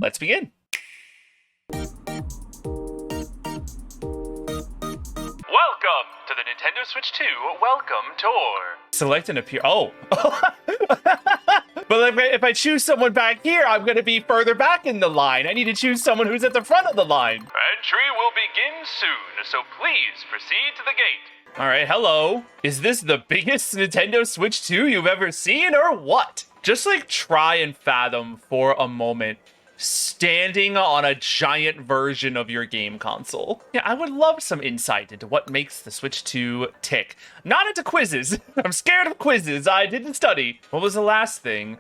Let's begin. Welcome to the Nintendo Switch 2 Welcome Tour. Select and appear. Oh. But if I choose someone back here, I'm going to be further back in the line. I need to choose someone who's at the front of the line. Entry will begin soon, so please proceed to the gate. All right, hello. Is this the biggest Nintendo Switch 2 you've ever seen or what? Just like try and fathom for a moment standing on a giant version of your game console. Yeah, I would love some insight into what makes the Switch 2 tick. Not into quizzes. I'm scared of quizzes. I didn't study. What was the last thing?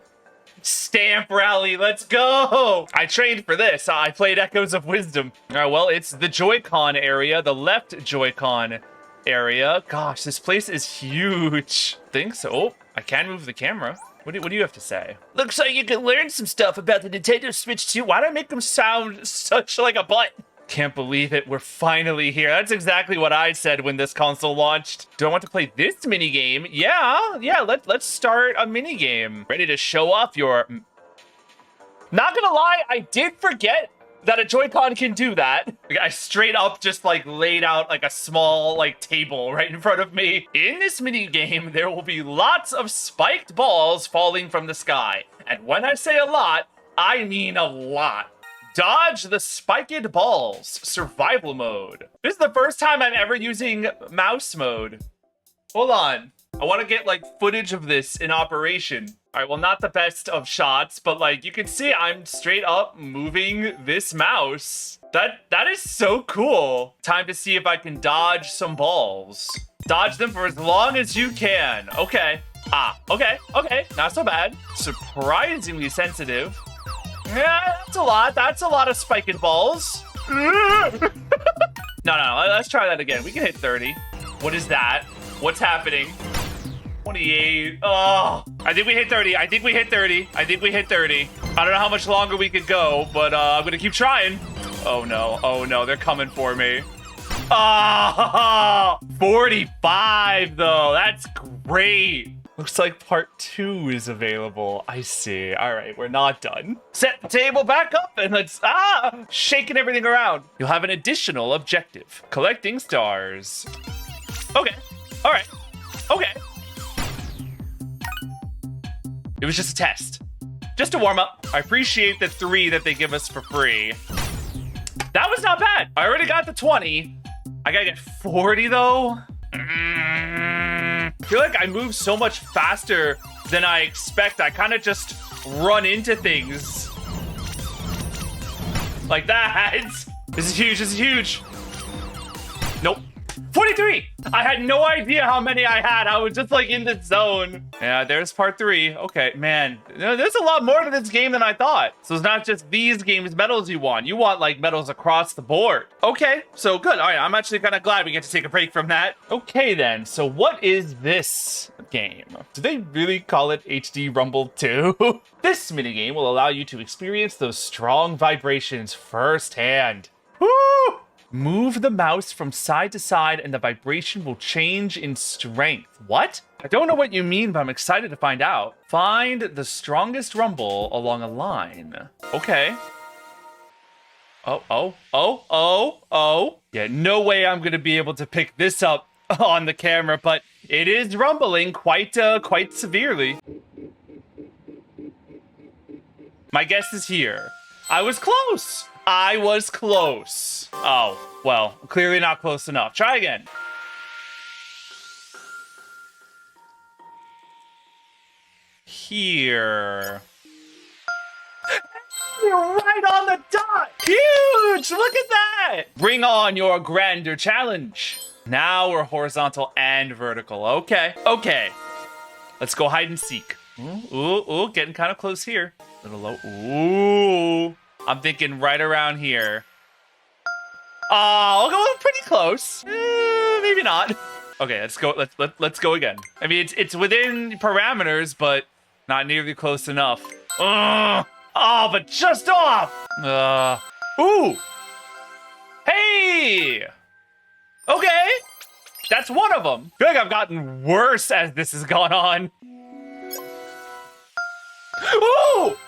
Stamp rally, let's go! I trained for this. I played Echoes of Wisdom. All right, well, it's the Joy-Con area, the left Joy-Con area. Gosh, this place is huge. Think so. Oh, I can move the camera. What do you have to say? Looks like you can learn some stuff about the Nintendo Switch 2. Why do I make them sound such like a butt? Can't believe it. We're finally here. That's exactly what I said when this console launched. Do I want to play this minigame? Yeah. Let's start a minigame. Ready to show off your... Not gonna lie, I did forget that a Joy-Con can do that. I straight up just like laid out like a small like table right in front of me. In this mini game, there will be lots of spiked balls falling from the sky. And when I say a lot, I mean a lot. Dodge the spiked balls, survival mode. This is the first time I'm ever using mouse mode. Hold on. I want to get like footage of this in operation. All right, well, not the best of shots, but like you can see I'm straight up moving this mouse. That is so cool. Time to see if I can dodge some balls. Dodge them for as long as you can. Okay. Okay. Not so bad. Surprisingly sensitive. Yeah, that's a lot. That's a lot of spiked balls. No, let's try that again. We can hit 30. What is that? What's happening? 28. Oh, I think we hit 30. I think we hit 30. I don't know how much longer we could go, but I'm gonna keep trying. Oh no, they're coming for me. 45 though. That's great. Looks like part 2 is available. I see. All right, we're not done. Set the table back up and let's shaking everything around. You'll have an additional objective: collecting stars. Okay. All right. Okay. It was just a test. Just a warm-up. I appreciate the 3 that they give us for free. That was not bad. I already got the 20. I gotta get 40 though. I feel like I move so much faster than I expect. I kind of just run into things. Like that. This is huge. Nope. 43! I had no idea how many I had. I was just like in the zone. Yeah, there's part 3. Okay, man. There's a lot more to this game than I thought. So it's not just these games medals you want. You want like medals across the board. Okay, so good. All right, I'm actually kind of glad we get to take a break from that. Okay then, so what is this game? Do they really call it HD Rumble 2? This minigame will allow you to experience those strong vibrations firsthand. Woo! Move the mouse from side to side and the vibration will change in strength. What? I don't know what you mean, but I'm excited to find out. Find the strongest rumble along a line. Okay. Oh. Yeah, no way I'm gonna be able to pick this up on the camera, but it is rumbling quite severely. My guess is here. I was close. Oh, well, clearly not close enough. Try again. Here. You're right on the dot. Huge, look at that. Bring on your grander challenge. Now we're horizontal and vertical. Okay. Let's go hide and seek. Ooh, getting kind of close here. A little low. Ooh. I'm thinking right around here. Oh, we're pretty close. Maybe not. Okay, let's go. Let's go again. I mean, it's within parameters, but not nearly close enough. Oh, but just off. Ooh. Hey. Okay. That's one of them. I feel like I've gotten worse as this has gone on. Ooh.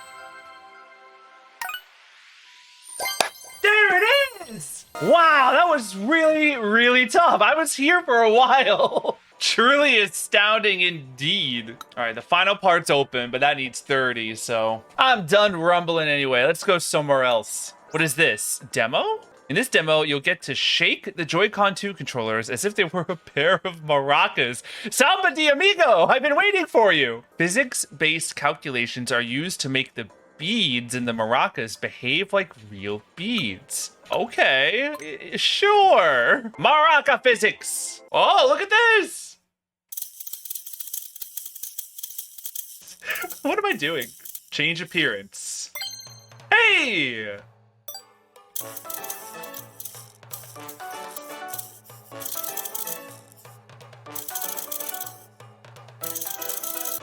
Wow, that was really, really tough. I was here for a while. Truly astounding indeed. All right, the final part's open, but that needs 30, so I'm done rumbling anyway. Let's go somewhere else. What is this? Demo? In this demo, you'll get to shake the Joy-Con 2 controllers as if they were a pair of maracas. Samba de amigo, I've been waiting for you. Physics-based calculations are used to make the beads in the maracas behave like real beads. Okay, sure. Maraca physics. Oh, look at this. What am I doing? Change appearance. Hey!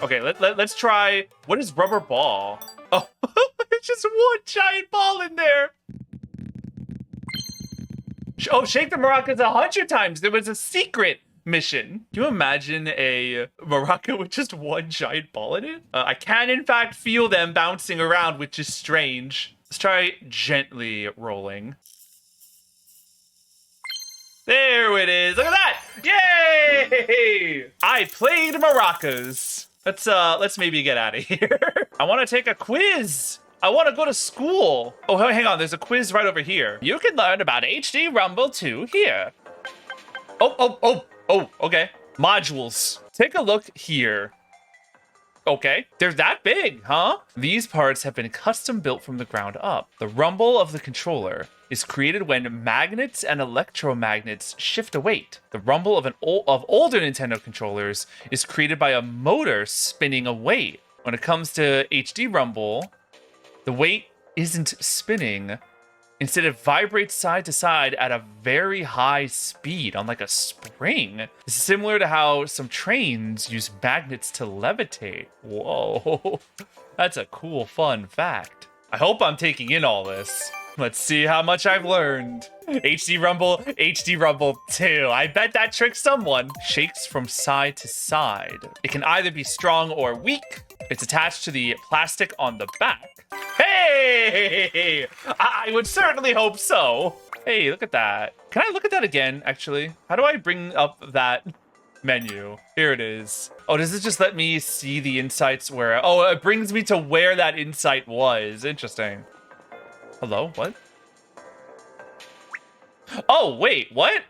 Okay, let's try. What is rubber ball? Oh, it's just one giant ball in there. Oh, shake the maracas 100 times. There was a secret mission. Can you imagine a maraca with just one giant ball in it? I can, in fact, feel them bouncing around, which is strange. Let's try gently rolling. There it is. Look at that. Yay! I played maracas. Let's maybe get out of here. I want to take a quiz. I want to go to school. Oh, hang on. There's a quiz right over here. You can learn about HD Rumble 2 here. Oh, okay. Modules. Take a look here. Okay, they're that big, huh? These parts have been custom built from the ground up. The rumble of the controller is created when magnets and electromagnets shift a weight. The rumble of older Nintendo controllers is created by a motor spinning a weight. When it comes to HD Rumble, the weight isn't spinning. Instead, it vibrates side to side at a very high speed on like a spring. This is similar to how some trains use magnets to levitate. Whoa, that's a cool, fun fact. I hope I'm taking in all this. Let's see how much I've learned. HD Rumble 2. I bet that tricks someone. Shakes from side to side. It can either be strong or weak. It's attached to the plastic on the back. Hey! I would certainly hope so. Hey, look at that. Can I look at that again, actually? How do I bring up that menu? Here it is. Oh, does it just let me see the insights where... Oh, it brings me to where that insight was. Interesting. Hello? What? Oh, wait, what?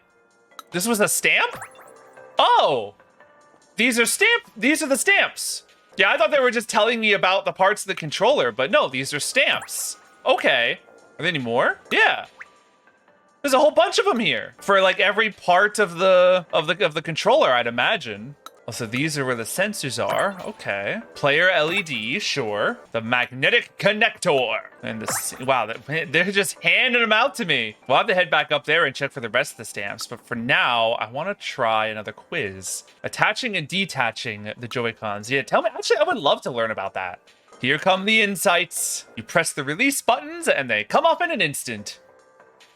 This was a stamp? Oh! These are the stamps. Yeah, I thought they were just telling me about the parts of the controller, but no, these are stamps. Okay. Are there any more? Yeah. There's a whole bunch of them here for like every part of the controller, I'd imagine. Oh, so these are where the sensors are. Okay. Player LED, sure. The magnetic connector. And the, wow, they're just handing them out to me. We'll have to head back up there and check for the rest of the stamps. But for now, I want to try another quiz. Attaching and detaching the Joy-Cons. Yeah, tell me. Actually, I would love to learn about that. Here come the insights. You press the release buttons and they come off in an instant.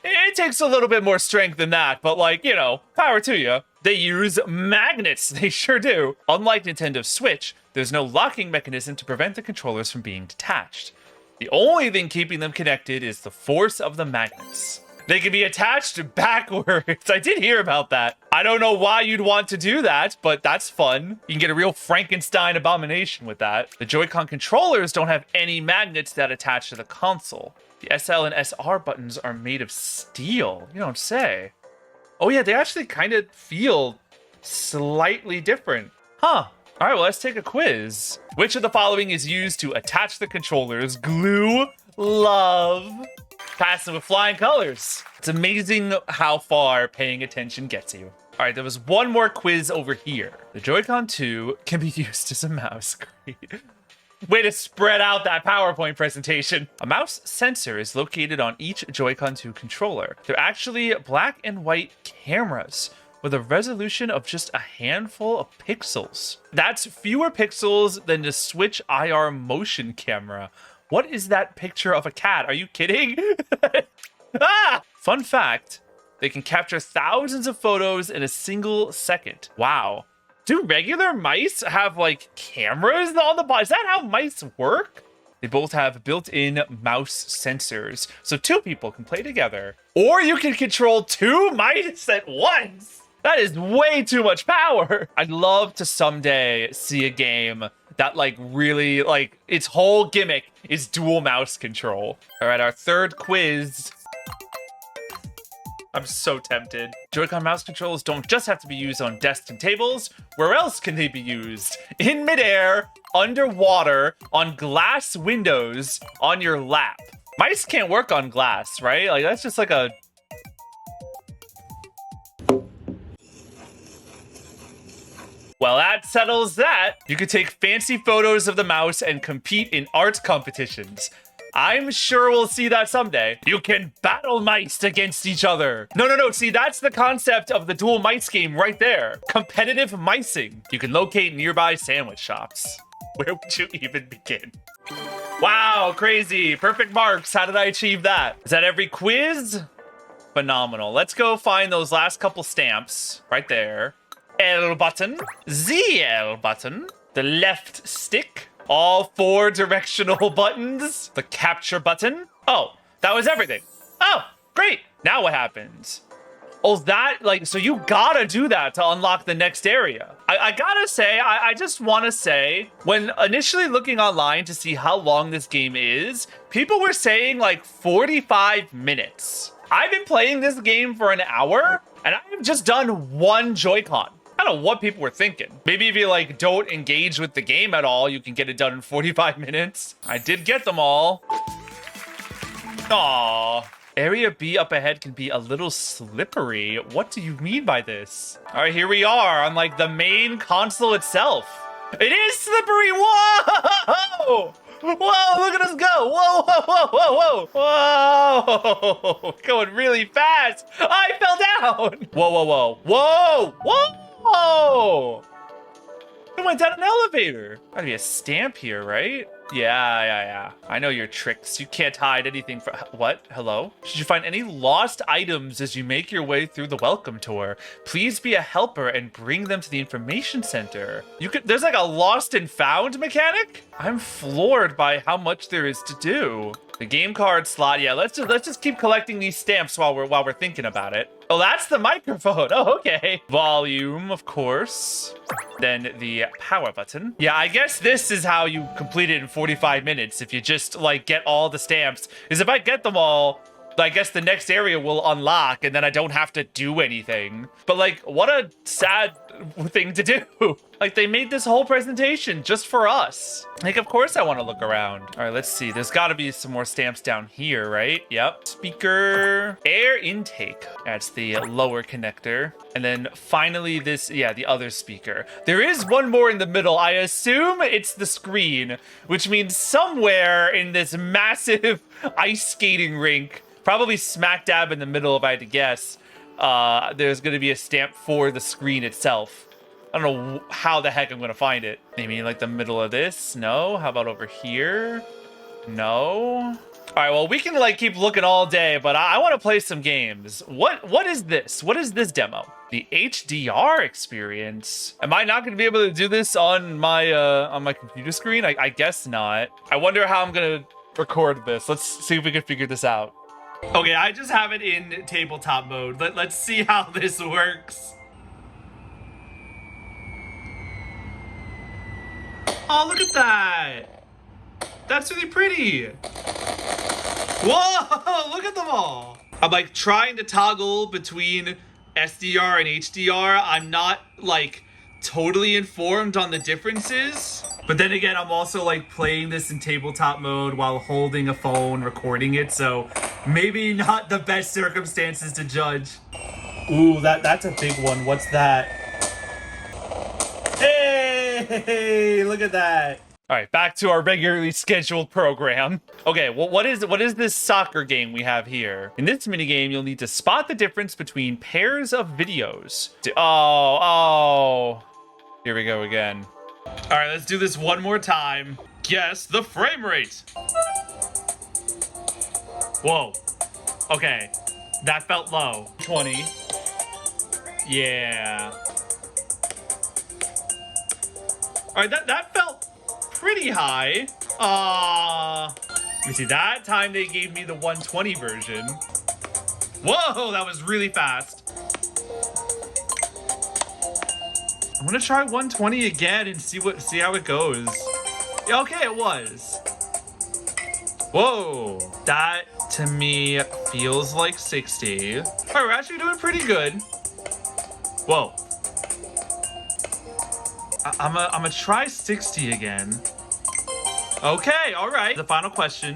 It takes a little bit more strength than that, but like, you know, power to you. They use magnets, they sure do. Unlike Nintendo Switch, there's no locking mechanism to prevent the controllers from being detached. The only thing keeping them connected is the force of the magnets. They can be attached backwards. I did hear about that. I don't know why you'd want to do that, but that's fun. You can get a real Frankenstein abomination with that. The Joy-Con controllers don't have any magnets that attach to the console. The SL and SR buttons are made of steel. You don't say. Oh yeah, they actually kind of feel slightly different. Huh. All right, well, let's take a quiz. Which of the following is used to attach the controllers? Glue, love, passing with flying colors. It's amazing how far paying attention gets you. All right, there was one more quiz over here. The Joy-Con 2 can be used as a mouse. Great. Way to spread out that PowerPoint presentation. A mouse sensor is located on each Joy-Con 2 controller. They're actually black and white cameras with a resolution of just a handful of pixels. That's fewer pixels than the Switch IR motion camera. What is that picture of a cat? Are you kidding? Ah! Fun fact, they can capture thousands of photos in a single second. Wow. Do regular mice have, like, cameras on the bottom? Is that how mice work? They both have built-in mouse sensors, so two people can play together. Or you can control 2 mice at once. That is way too much power. I'd love to someday see a game that like really like its whole gimmick is dual mouse control. All right, our third quiz. I'm so tempted. Joy-Con mouse controls don't just have to be used on desks and tables. Where else can they be used? In midair, underwater, on glass windows, on your lap. Mice can't work on glass, right? Like that's just like a... Well, that settles that. You could take fancy photos of the mouse and compete in art competitions. I'm sure we'll see that someday. You can battle mice against each other. No. See, that's the concept of the dual mice game right there. Competitive micing. You can locate nearby sandwich shops. Where would you even begin? Wow, crazy. Perfect marks. How did I achieve that? Is that every quiz? Phenomenal. Let's go find those last couple stamps right there. L button, the L button, the left stick, all 4 directional buttons, the capture button. Oh, that was everything. Oh, great. Now what happens? Oh, that, like, so you gotta do that to unlock the next area. I gotta say, I just wanna say, when initially looking online to see how long this game is, people were saying like 45 minutes. I've been playing this game for an hour, and I've just done 1 Joy-Con. I don't know what people were thinking. Maybe if you like don't engage with the game at all, you can get it done in 45 minutes. I did get them all. Aww. Area B up ahead can be a little slippery. What do you mean by this? All right, here we are on like the main console itself. It is slippery. Whoa! Whoa, look at us go. Whoa, whoa, whoa, whoa, whoa. Whoa, going really fast. I fell down. Whoa, whoa, whoa. Whoa, whoa. Oh! I went down an elevator. Gotta be a stamp here, right? Yeah. I know your tricks. You can't hide anything from... What? Hello? Should you find any lost items as you make your way through the welcome tour, please be a helper and bring them to the information center. There's like a lost and found mechanic? I'm floored by how much there is to do. The game card slot. Yeah, let's just keep collecting these stamps while we're thinking about it. Oh, that's the microphone. Oh, okay. Volume, of course. Then the power button. Yeah, I guess this is how you complete it in 45 minutes. If you just like get all the stamps. Is if I get them all, I guess the next area will unlock and then I don't have to do anything. But like, what a sad thing to do. Like they made this whole presentation just for us. Like, of course I want to look around. All right, let's see. There's got to be some more stamps down here, right? Yep. Speaker, air intake. That's the lower connector. And then finally this, yeah, the other speaker. There is one more in the middle. I assume it's the screen, which means somewhere in this massive ice skating rink, probably smack dab in the middle if I had to guess, there's going to be a stamp for the screen itself. I don't know how the heck I'm going to find it. Maybe like the middle of this? No? How about over here? No? All right, well, we can like keep looking all day, but I want to play some games. What is this? What is this demo? The HDR experience. Am I not going to be able to do this on my computer screen? I guess not. I wonder how I'm going to record this. Let's see if we can figure this out. Okay, I just have it in tabletop mode. Let's see how this works. Oh, look at that. That's really pretty. Whoa, look at them all. I'm like trying to toggle between SDR and HDR. I'm not like totally informed on the differences. But then again, I'm also like playing this in tabletop mode while holding a phone, recording it. So maybe not the best circumstances to judge. Ooh, that's a big one. What's that? Hey, look at that. All right, back to our regularly scheduled program. Okay, well, what is this soccer game we have here? In this minigame, you'll need to spot the difference between pairs of videos. Oh. Here we go again. All right, let's do this one more time. Guess the frame rate. Whoa. Okay, that felt low. 20. Yeah. All right, that felt pretty high. Let me see, that time they gave me the 120 version. Whoa, that was really fast. I'm gonna try 120 again and see how it goes. Yeah, okay, it was. Whoa, that to me feels like 60. All right, we're actually doing pretty good. Whoa. I'm gonna try 60 again. Okay, all right. The final question.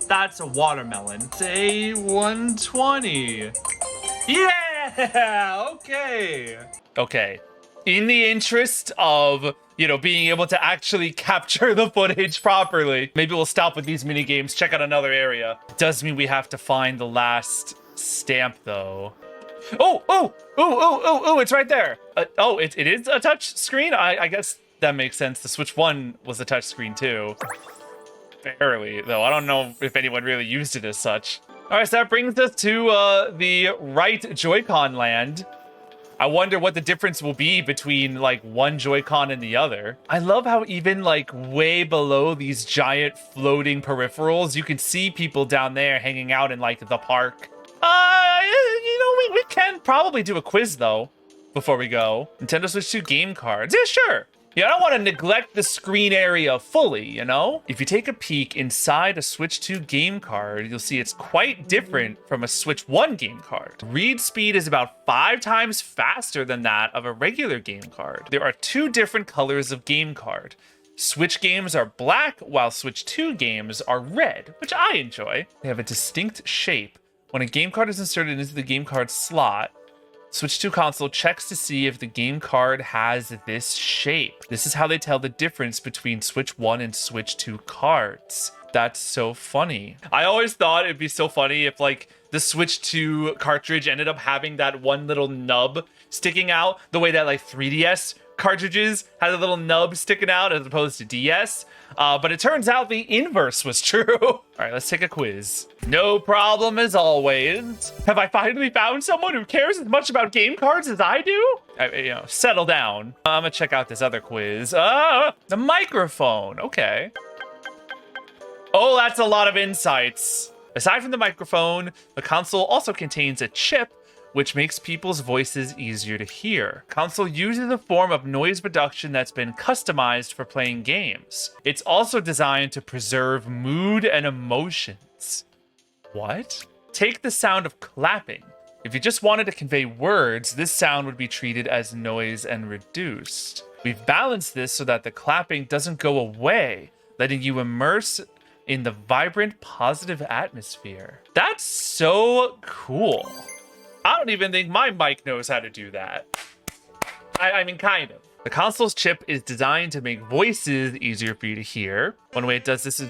That's a watermelon. Say 120. Yeah, okay. Okay. In the interest of, you know, being able to actually capture the footage properly, maybe we'll stop with these mini games, check out another area. It does mean we have to find the last stamp though. Oh, it's right there. It is a touch screen? I guess that makes sense. The Switch 1 was a touch screen too. Barely, though. I don't know if anyone really used it as such. All right, so that brings us to the right Joy-Con land. I wonder what the difference will be between like one Joy-Con and the other. I love how even like way below these giant floating peripherals, you can see people down there hanging out in like the park. You know, we can probably do a quiz though before we go. Nintendo Switch 2 game cards. Yeah, sure. Yeah, I don't want to neglect the screen area fully, you know? If you take a peek inside a Switch 2 game card, you'll see it's quite different from a Switch 1 game card. Read speed is about 5 times faster than that of a regular game card. There are 2 different colors of game card. Switch games are black, while Switch 2 games are red, which I enjoy. They have a distinct shape. When a game card is inserted into the game card slot, Switch 2 console checks to see if the game card has this shape. This is how they tell the difference between Switch 1 and Switch 2 cards. That's so funny. I always thought it'd be so funny if like the Switch 2 cartridge ended up having that one little nub sticking out the way that like 3DS cartridges had a little nub sticking out as opposed to DS. But it turns out the inverse was true. All right, let's take a quiz. No problem as always. Have I finally found someone who cares as much about game cards as I do? Settle down. I'm gonna check out this other quiz. The microphone, okay. Oh, that's a lot of insights. Aside from the microphone, the console also contains a chip which makes people's voices easier to hear. Console uses a form of noise reduction that's been customized for playing games. It's also designed to preserve mood and emotions. What? Take the sound of clapping. If you just wanted to convey words, this sound would be treated as noise and reduced. We've balanced this so that the clapping doesn't go away, letting you immerse in the vibrant, positive atmosphere. That's so cool. I don't even think my mic knows how to do that. I mean, kind of. The console's chip is designed to make voices easier for you to hear. One way it does this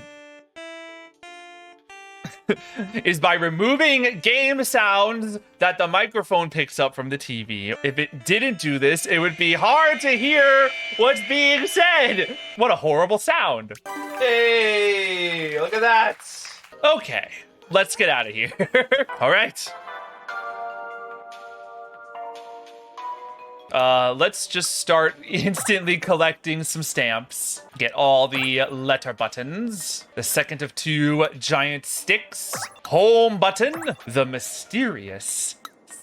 is by removing game sounds that the microphone picks up from the TV. If it didn't do this, it would be hard to hear what's being said. What a horrible sound. Hey, look at that. Okay, let's get out of here. All right. Let's just start instantly collecting some stamps. Get all the letter buttons. The second of 2 giant sticks. Home button. The mysterious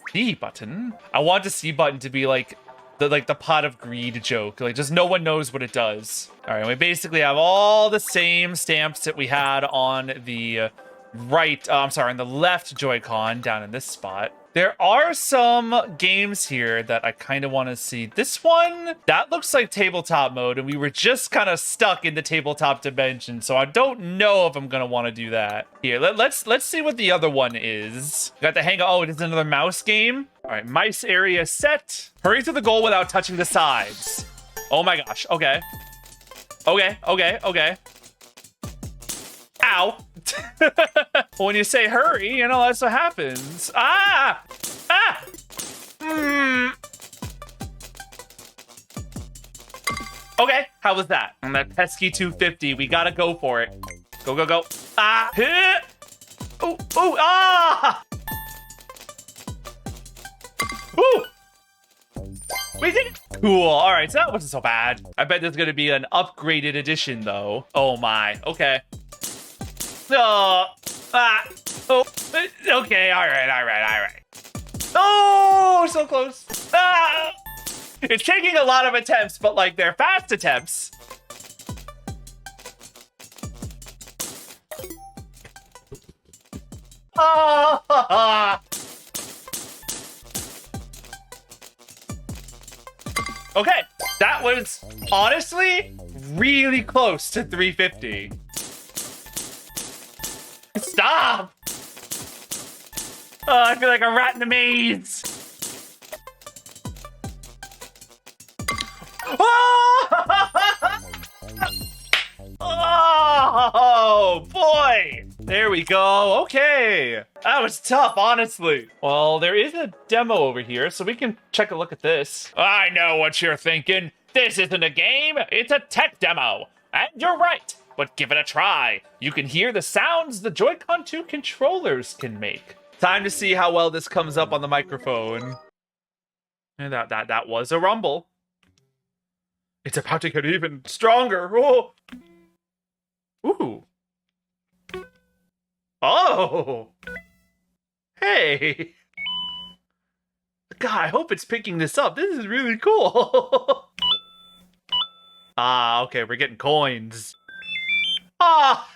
C button. I want the C button to be like the pot of greed joke. Like, just no one knows what it does. All right, we basically have all the same stamps that we had on the on the left Joy-Con down in this spot. There are some games here that I kind of want to see. This one, that looks like tabletop mode, and we were just kind of stuck in the tabletop dimension, so I don't know if I'm going to want to do that. Here, let's see what the other one is. Got the hang of, oh, it is another mouse game. All right, mice area set. Hurry to the goal without touching the sides. Oh my gosh, okay. Okay. Ow. When you say hurry, you know, that's what happens. Okay, how was that? On that pesky 250, we gotta go for it. Go. Ooh! We did it! Cool, all right, so that wasn't so bad. I bet there's gonna be an upgraded edition, though. Oh my, okay. Oh, okay, all right. Oh, so close. Ah! It's taking a lot of attempts, but like they're fast attempts. Oh! Okay, that was honestly really close to 350. Stop! Oh, I feel like a rat in a maze. Oh boy! There we go. Okay. That was tough, honestly. Well, there is a demo over here, so we can check a look at this. I know what you're thinking. This isn't a game, it's a tech demo. And you're right, but give it a try. You can hear the sounds the Joy-Con 2 controllers can make. Time to see how well this comes up on the microphone. And that was a rumble. It's about to get even stronger. Oh. Ooh. Oh. Hey. God, I hope it's picking this up. This is really cool. Ah, okay, we're getting coins. Ah.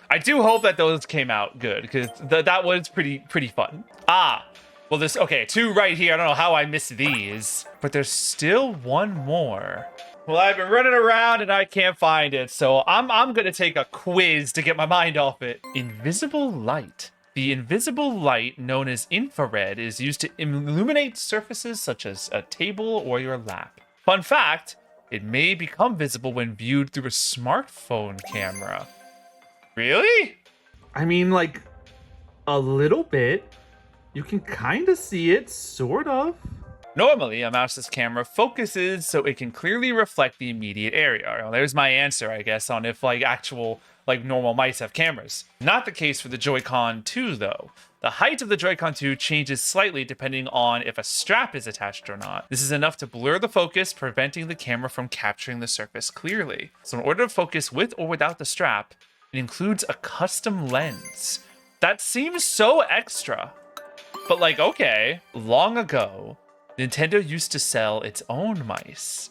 I do hope that those came out good, because that was pretty fun. Ah. Well, this, okay, 2 right here. I don't know how I missed these, but there's still 1 more. Well, I've been running around and I can't find it, so I'm gonna take a quiz to get my mind off it. Invisible light. The invisible light, known as infrared, is used to illuminate surfaces such as a table or your lap. Fun fact, it may become visible when viewed through a smartphone camera. Really? I mean, like, a little bit. You can kind of see it, sort of. Normally, a mouse's camera focuses so it can clearly reflect the immediate area. Well, there's my answer, I guess, on if like actual, like normal mice have cameras. Not the case for the Joy-Con 2, though. The height of the Joy-Con 2 changes slightly depending on if a strap is attached or not. This is enough to blur the focus, preventing the camera from capturing the surface clearly. So in order to focus with or without the strap, it includes a custom lens. That seems so extra. But like, okay, long ago, Nintendo used to sell its own mice.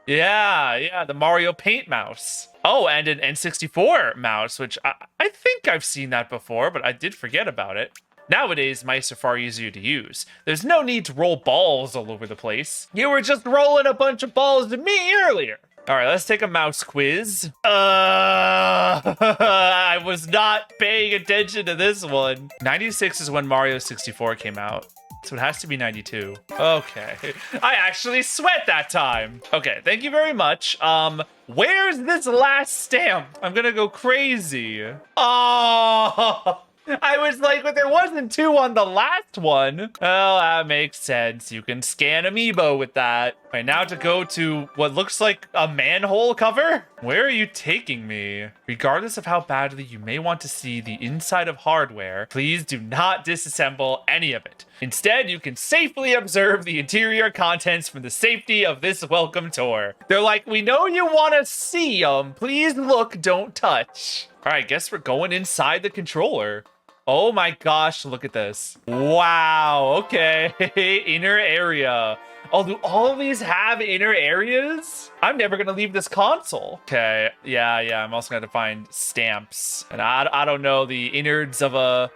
Yeah, the Mario Paint mouse. Oh, and an N64 mouse, which I think I've seen that before, but I did forget about it. Nowadays, mice are far easier to use. There's no need to roll balls all over the place. You were just rolling a bunch of balls to me earlier. All right, let's take a mouse quiz. I was not paying attention to this one. 96 is when Mario 64 came out. So it has to be 92. Okay. I actually sweat that time. Okay, thank you very much. Where's this last stamp? I'm gonna go crazy. Oh, I was like, but there wasn't 2 on the last one. Oh, that makes sense. You can scan Amiibo with that. Right, now to go to what looks like a manhole cover? Where are you taking me? Regardless of how badly you may want to see the inside of hardware, please do not disassemble any of it. Instead, you can safely observe the interior contents from the safety of this welcome tour. They're like, we know you want to see them. Please look, don't touch. All right, guess we're going inside the controller. Oh my gosh, look at this. Wow, okay. Inner area. Oh, do all of these have inner areas? I'm never gonna leave this console. Okay, yeah, I'm also gonna find stamps. And I don't know the innards of a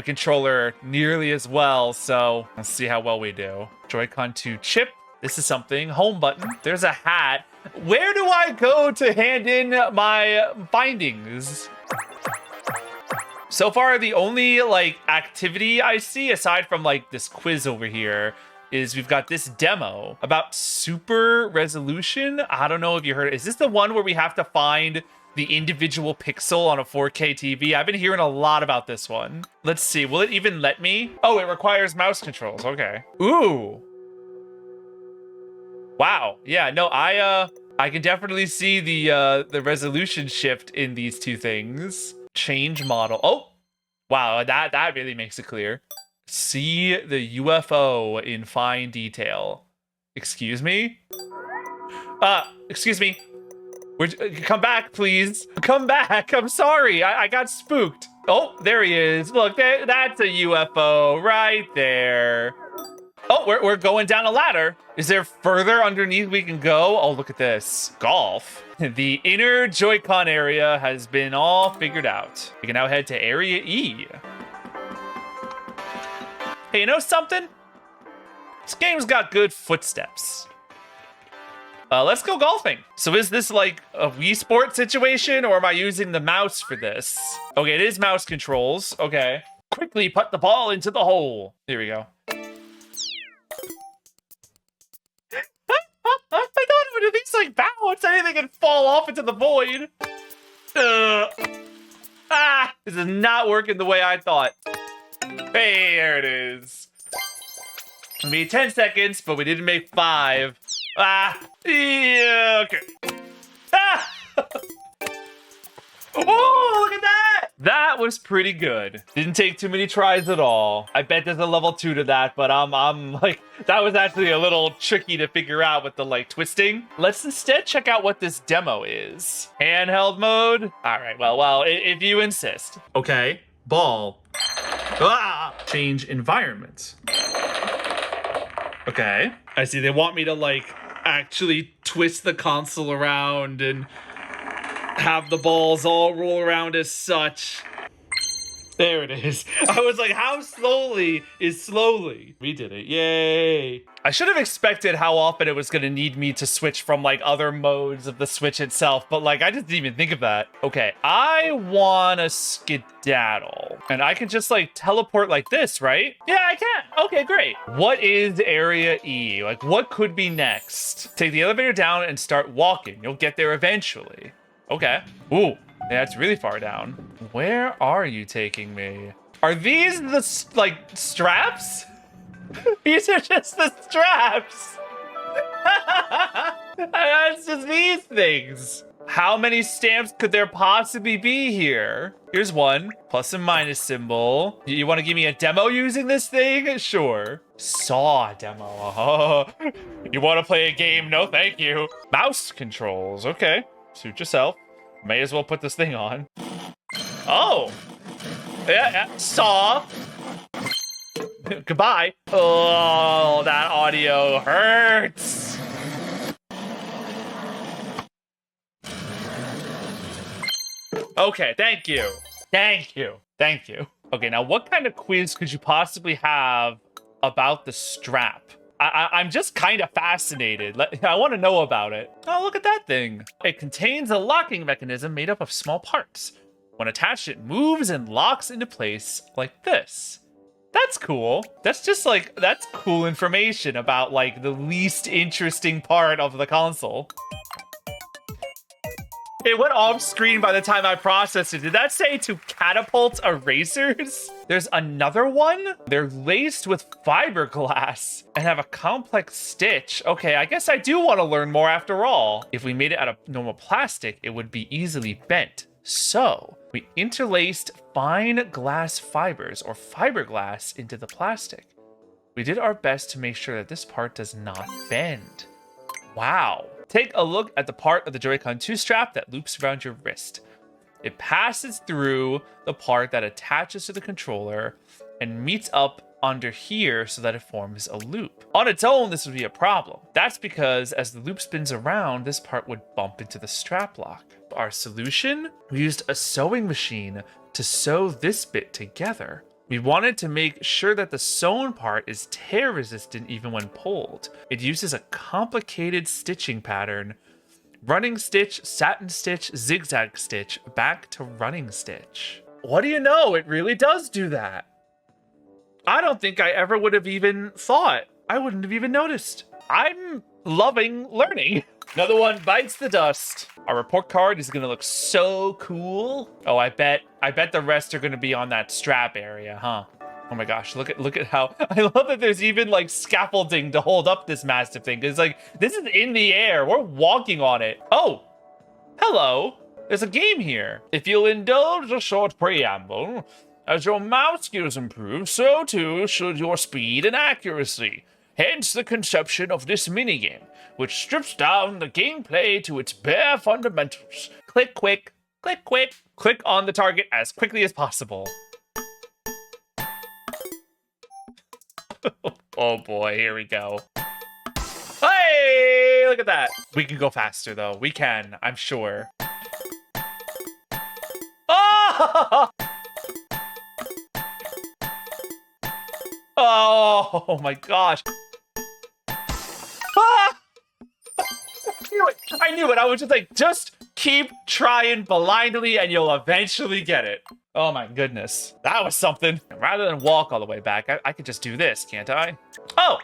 controller nearly as well, so let's see how well we do. Joy-Con 2 chip. This is something. Home button. There's a hat. Where do I go to hand in my findings? So far, the only like activity I see aside from like this quiz over here is we've got this demo about super resolution. I don't know if you heard it. Is this the one where we have to find the individual pixel on a 4K TV? I've been hearing a lot about this one. Let's see. Will it even let me? Oh, it requires mouse controls. Okay. Ooh. Wow. Yeah, no, I can definitely see the resolution shift in these 2 things. Change model. Oh, wow, that really makes it clear. See the UFO in fine detail. Excuse me? Excuse me. Come back, please. Come back. I'm sorry. I got spooked. Oh, there he is. Look, that's a UFO right there. Oh, we're going down a ladder. Is there further underneath we can go? Oh, look at this. Golf. The inner Joy-Con area has been all figured out. We can now head to Area E. Hey, you know something? This game's got good footsteps. Let's go golfing. So is this like a Wii Sport situation, or am I using the mouse for this? Okay, it is mouse controls. Okay. Quickly put the ball into the hole. Here we go. I thought if it at least like bounce, anything can fall off into the void. This is not working the way I thought. Hey, there it is. We made 10 seconds, but we didn't make 5. Yeah, okay. Oh, look at that! That was pretty good. Didn't take too many tries at all. I bet there's a level 2 to that, but I'm like, that was actually a little tricky to figure out with the like twisting. Let's instead check out what this demo is. Handheld mode? All right, well, if you insist. Okay, ball. Change environment. Okay. I see they want me to like actually twist the console around and have the balls all roll around as such. There it is. I was like, how slowly is slowly? We did it. Yay. I should have expected how often it was going to need me to switch from like other modes of the Switch itself, but like I just didn't even think of that. Okay, I want to skedaddle. And I can just like teleport like this, right? Yeah, I can. Okay, great. What is Area E? Like what could be next? Take the elevator down and start walking. You'll get there eventually. Okay. Ooh. Yeah, it's really far down. Where are you taking me? Are these the, like, straps? These are just the straps. That's just these things. How many stamps could there possibly be here? Here's one. Plus and minus symbol. You want to give me a demo using this thing? Sure. Saw demo. Oh. You want to play a game? No, thank you. Mouse controls. Okay. Suit yourself. May as well put this thing on. Oh! Yeah. Saw. Goodbye. Oh, that audio hurts. Okay, thank you. Thank you. Thank you. Okay, now what kind of quiz could you possibly have about the strap? I'm just kind of fascinated. I want to know about it. Oh, look at that thing. It contains a locking mechanism made up of small parts. When attached, it moves and locks into place like this. That's cool. That's just like, that's cool information about like the least interesting part of the console. It went off screen by the time I processed it. Did that say to catapult erasers? There's another one. They're laced with fiberglass and have a complex stitch. Okay, I guess I do want to learn more after all. If we made it out of normal plastic, it would be easily bent. So we interlaced fine glass fibers or fiberglass into the plastic. We did our best to make sure that this part does not bend. Wow. Take a look at the part of the Joy-Con 2 strap that loops around your wrist. It passes through the part that attaches to the controller and meets up under here so that it forms a loop. On its own, this would be a problem. That's because as the loop spins around, this part would bump into the strap lock. Our solution? We used a sewing machine to sew this bit together. We wanted to make sure that the sewn part is tear resistant even when pulled. It uses a complicated stitching pattern. Running stitch, satin stitch, zigzag stitch, back to running stitch. What do you know? It really does do that. I don't think I ever would have even thought. I wouldn't have even noticed. I'm loving learning. Another one bites the dust. Our report card is gonna look so cool. Oh, I bet the rest are gonna be on that strap area, huh? Oh my gosh, look at how, I love that there's even like scaffolding to hold up this massive thing. Cause like, this is in the air, we're walking on it. Oh, hello, there's a game here. If you'll indulge a short preamble, as your mouse skills improve, so too should your speed and accuracy. Hence the conception of this minigame, which strips down the gameplay to its bare fundamentals. Click quick, Click, quick. Click on the target as quickly as possible. Oh boy, here we go. Hey, look at that. We can go faster though. We can, I'm sure. Oh! Oh my gosh. Ah! I knew it. I was just like, just keep trying blindly and you'll eventually get it. Oh my goodness. That was something. Rather than walk all the way back, I could just do this, can't I? Oh,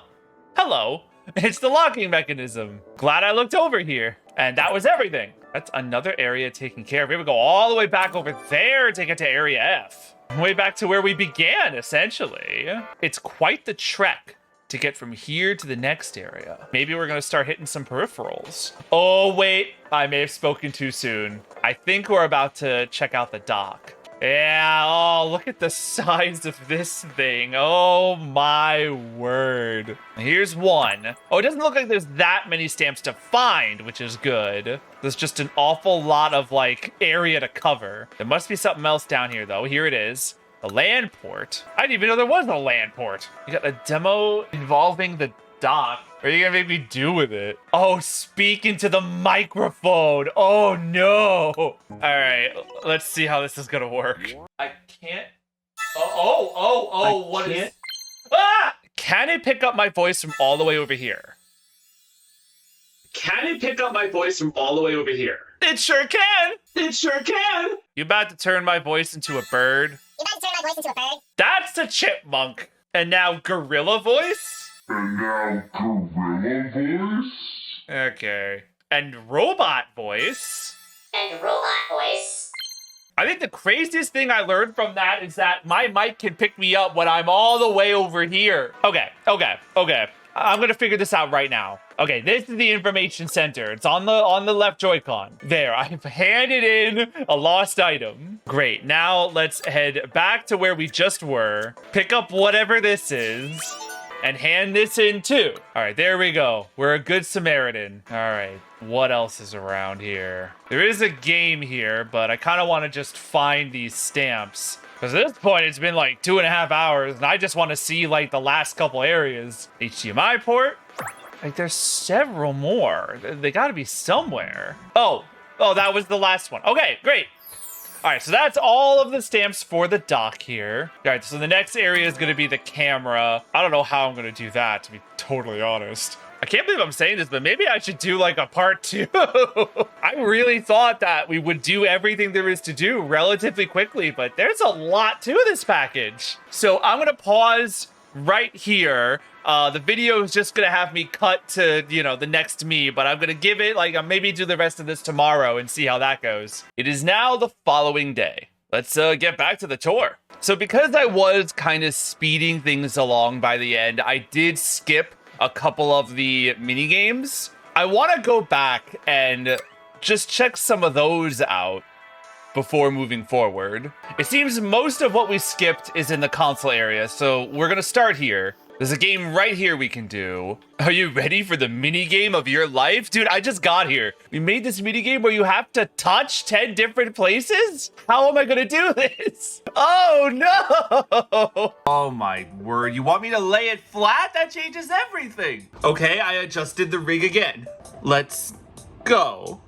hello. It's the locking mechanism. Glad I looked over here. And that was everything. That's another area taken care of. We would go all the way back over there to get to Area F. Way back to where we began, essentially. It's quite the trek to get from here to the next area. Maybe we're gonna start hitting some peripherals. Oh, wait, I may have spoken too soon. I think we're about to check out the dock. Yeah, oh, look at the size of this thing. Oh my word. Here's one. Oh, it doesn't look like there's that many stamps to find, which is good. There's just an awful lot of, like, area to cover. There must be something else down here, though. Here it is. The land port. I didn't even know there was a land port. You got a demo involving the dock. What are you gonna make me do with it? Oh, speak into the microphone. Oh no. All right, let's see how this is gonna work. I can't. What is? Ah! Can it pick up my voice from all the way over here? Can it pick up my voice from all the way over here? It sure can. It sure can. You about to turn my voice into a bird? You about to turn my voice into a bird? That's a chipmunk. And now gorilla voice? Okay. And robot voice. I think the craziest thing I learned from that is that my mic can pick me up when I'm all the way over here. Okay. I'm gonna figure this out right now. Okay, this is the information center. It's on the left Joy-Con. There, I've handed in a lost item. Great, now let's head back to where we just were, pick up whatever this is, and hand this in too. All right, there we go. We're a good Samaritan. All right, what else is around here? There is a game here, but I kind of want to just find these stamps. Because at this point, it's been like 2.5 hours, and I just want to see like the last couple areas. HDMI port. Like there's several more. They got to be somewhere. Oh, that was the last one. Okay, great. All right, so that's all of the stamps for the dock here. All right, so the next area is going to be the camera. I don't know how I'm going to do that, to be totally honest. I can't believe I'm saying this, but maybe I should do like a part 2. I really thought that we would do everything there is to do relatively quickly, but there's a lot to this package. So I'm gonna pause right here. The video is just gonna have me cut to, the next me, but I'm gonna give it, like, maybe do the rest of this tomorrow and see how that goes. It is now the following day. Let's get back to the tour. So because I was kind of speeding things along by the end, I did skip a couple of the mini games. I want to go back and just check some of those out before moving forward. It seems most of what we skipped is in the console area, so we're gonna start here. There's a game right here we can do. Are you ready for the mini game of your life? Dude, I just got here. We made this mini game where you have to touch 10 different places? How am I gonna do this? Oh no! Oh my word, you want me to lay it flat? That changes everything. Okay, I adjusted the rig again. Let's go.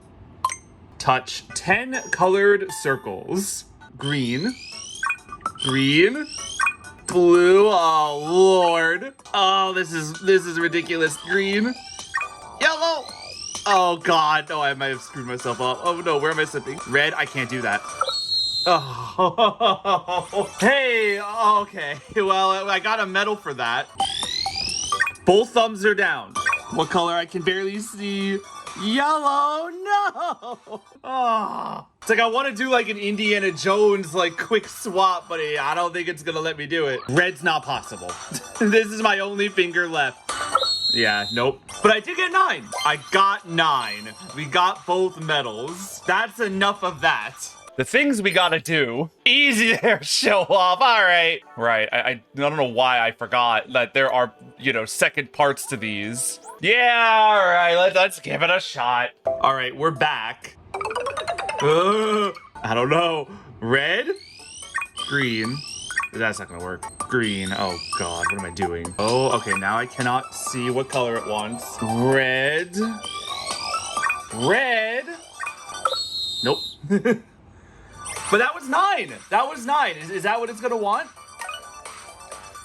Touch 10 colored circles. Green. Blue, oh lord. Oh, this is ridiculous. Green. Yellow. Oh god, no, I might have screwed myself up. Oh no, where am I slipping? Red, I can't do that. Oh, hey, okay. Well, I got a medal for that. Both thumbs are down. What color? I can barely see. Yellow, no! Oh. It's like I want to do like an Indiana Jones like quick swap, but I don't think it's gonna let me do it. Red's not possible. This is my only finger left. Yeah, nope. But I did get 9. I got 9. We got both medals. That's enough of that. The things we gotta do. Easy there, show off. All right. Right, I don't know why I forgot that there are, second parts to these. Yeah, all right, let's give it a shot. All right, we're back. I don't know. Red? Green. That's not gonna work. Green. Oh god, what am I doing? Oh, okay, now I cannot see what color it wants. Red. Red. Nope. But that was 9. That was 9. Is that what it's gonna want?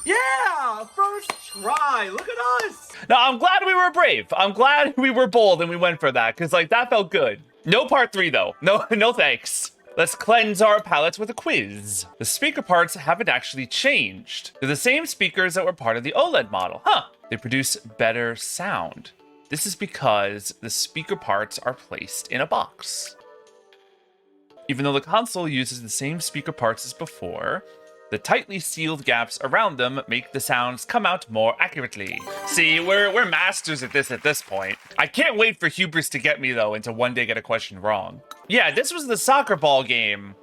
Yeah, first try. Look at us. Now, I'm glad we were brave. I'm glad we were bold and we went for that, because like that felt good. No part 3 though. No thanks. Let's cleanse our palates with a quiz. The speaker parts haven't actually changed. They're the same speakers that were part of the OLED model. Huh. They produce better sound. This is because the speaker parts are placed in a box. Even though the console uses the same speaker parts as before, the tightly sealed gaps around them make the sounds come out more accurately. See, we're masters at this point. I can't wait for hubris to get me, though, and to one day get a question wrong. Yeah, this was the soccer ball game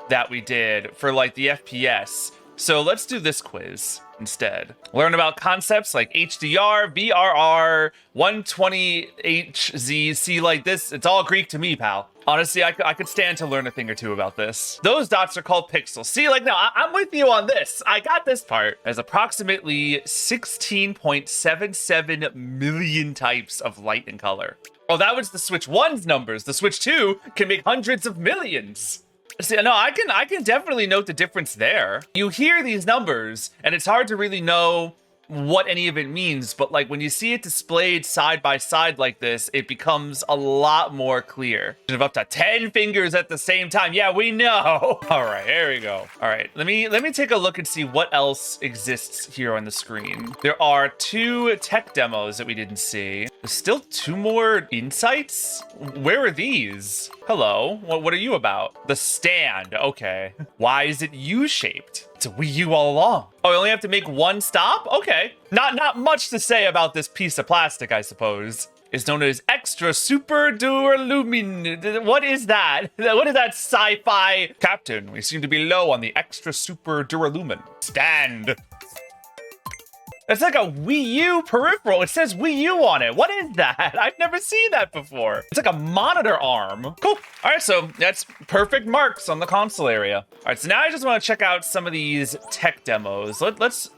that we did for, like, the FPS. So let's do this quiz instead. Learn about concepts like HDR, VRR, 120Hz. See, like this, it's all Greek to me, pal. Honestly, I could stand to learn a thing or two about this. Those dots are called pixels. See, like, no, I'm with you on this. I got this part. There's approximately 16.77 million types of light and color. Oh, that was the Switch 1's numbers. The Switch 2 can make hundreds of millions. See, no, I can definitely note the difference there. You hear these numbers, and it's hard to really know what any of it means, but like when you see it displayed side by side like this, it becomes a lot more clear. Of up to 10 fingers at the same time. Yeah, we know. All right, there we go. All right, let me take a look and see what else exists here on the screen. There are 2 tech demos that we didn't see. There's still 2 more insights. Where are these? Hello, what are you about? The stand, okay. Why is it U-shaped? It's a Wii U all along. Oh, we only have to make 1 stop? Okay. Not much to say about this piece of plastic, I suppose. It's known as extra super duralumin. What is that? What is that sci-fi? Captain, we seem to be low on the extra super duralumin. Stand. It's like a Wii U peripheral. It says Wii U on it. What is that? I've never seen that before. It's like a monitor arm. Cool. All right, so that's perfect marks on the console area. All right, so now I just want to check out some of these tech demos. Let's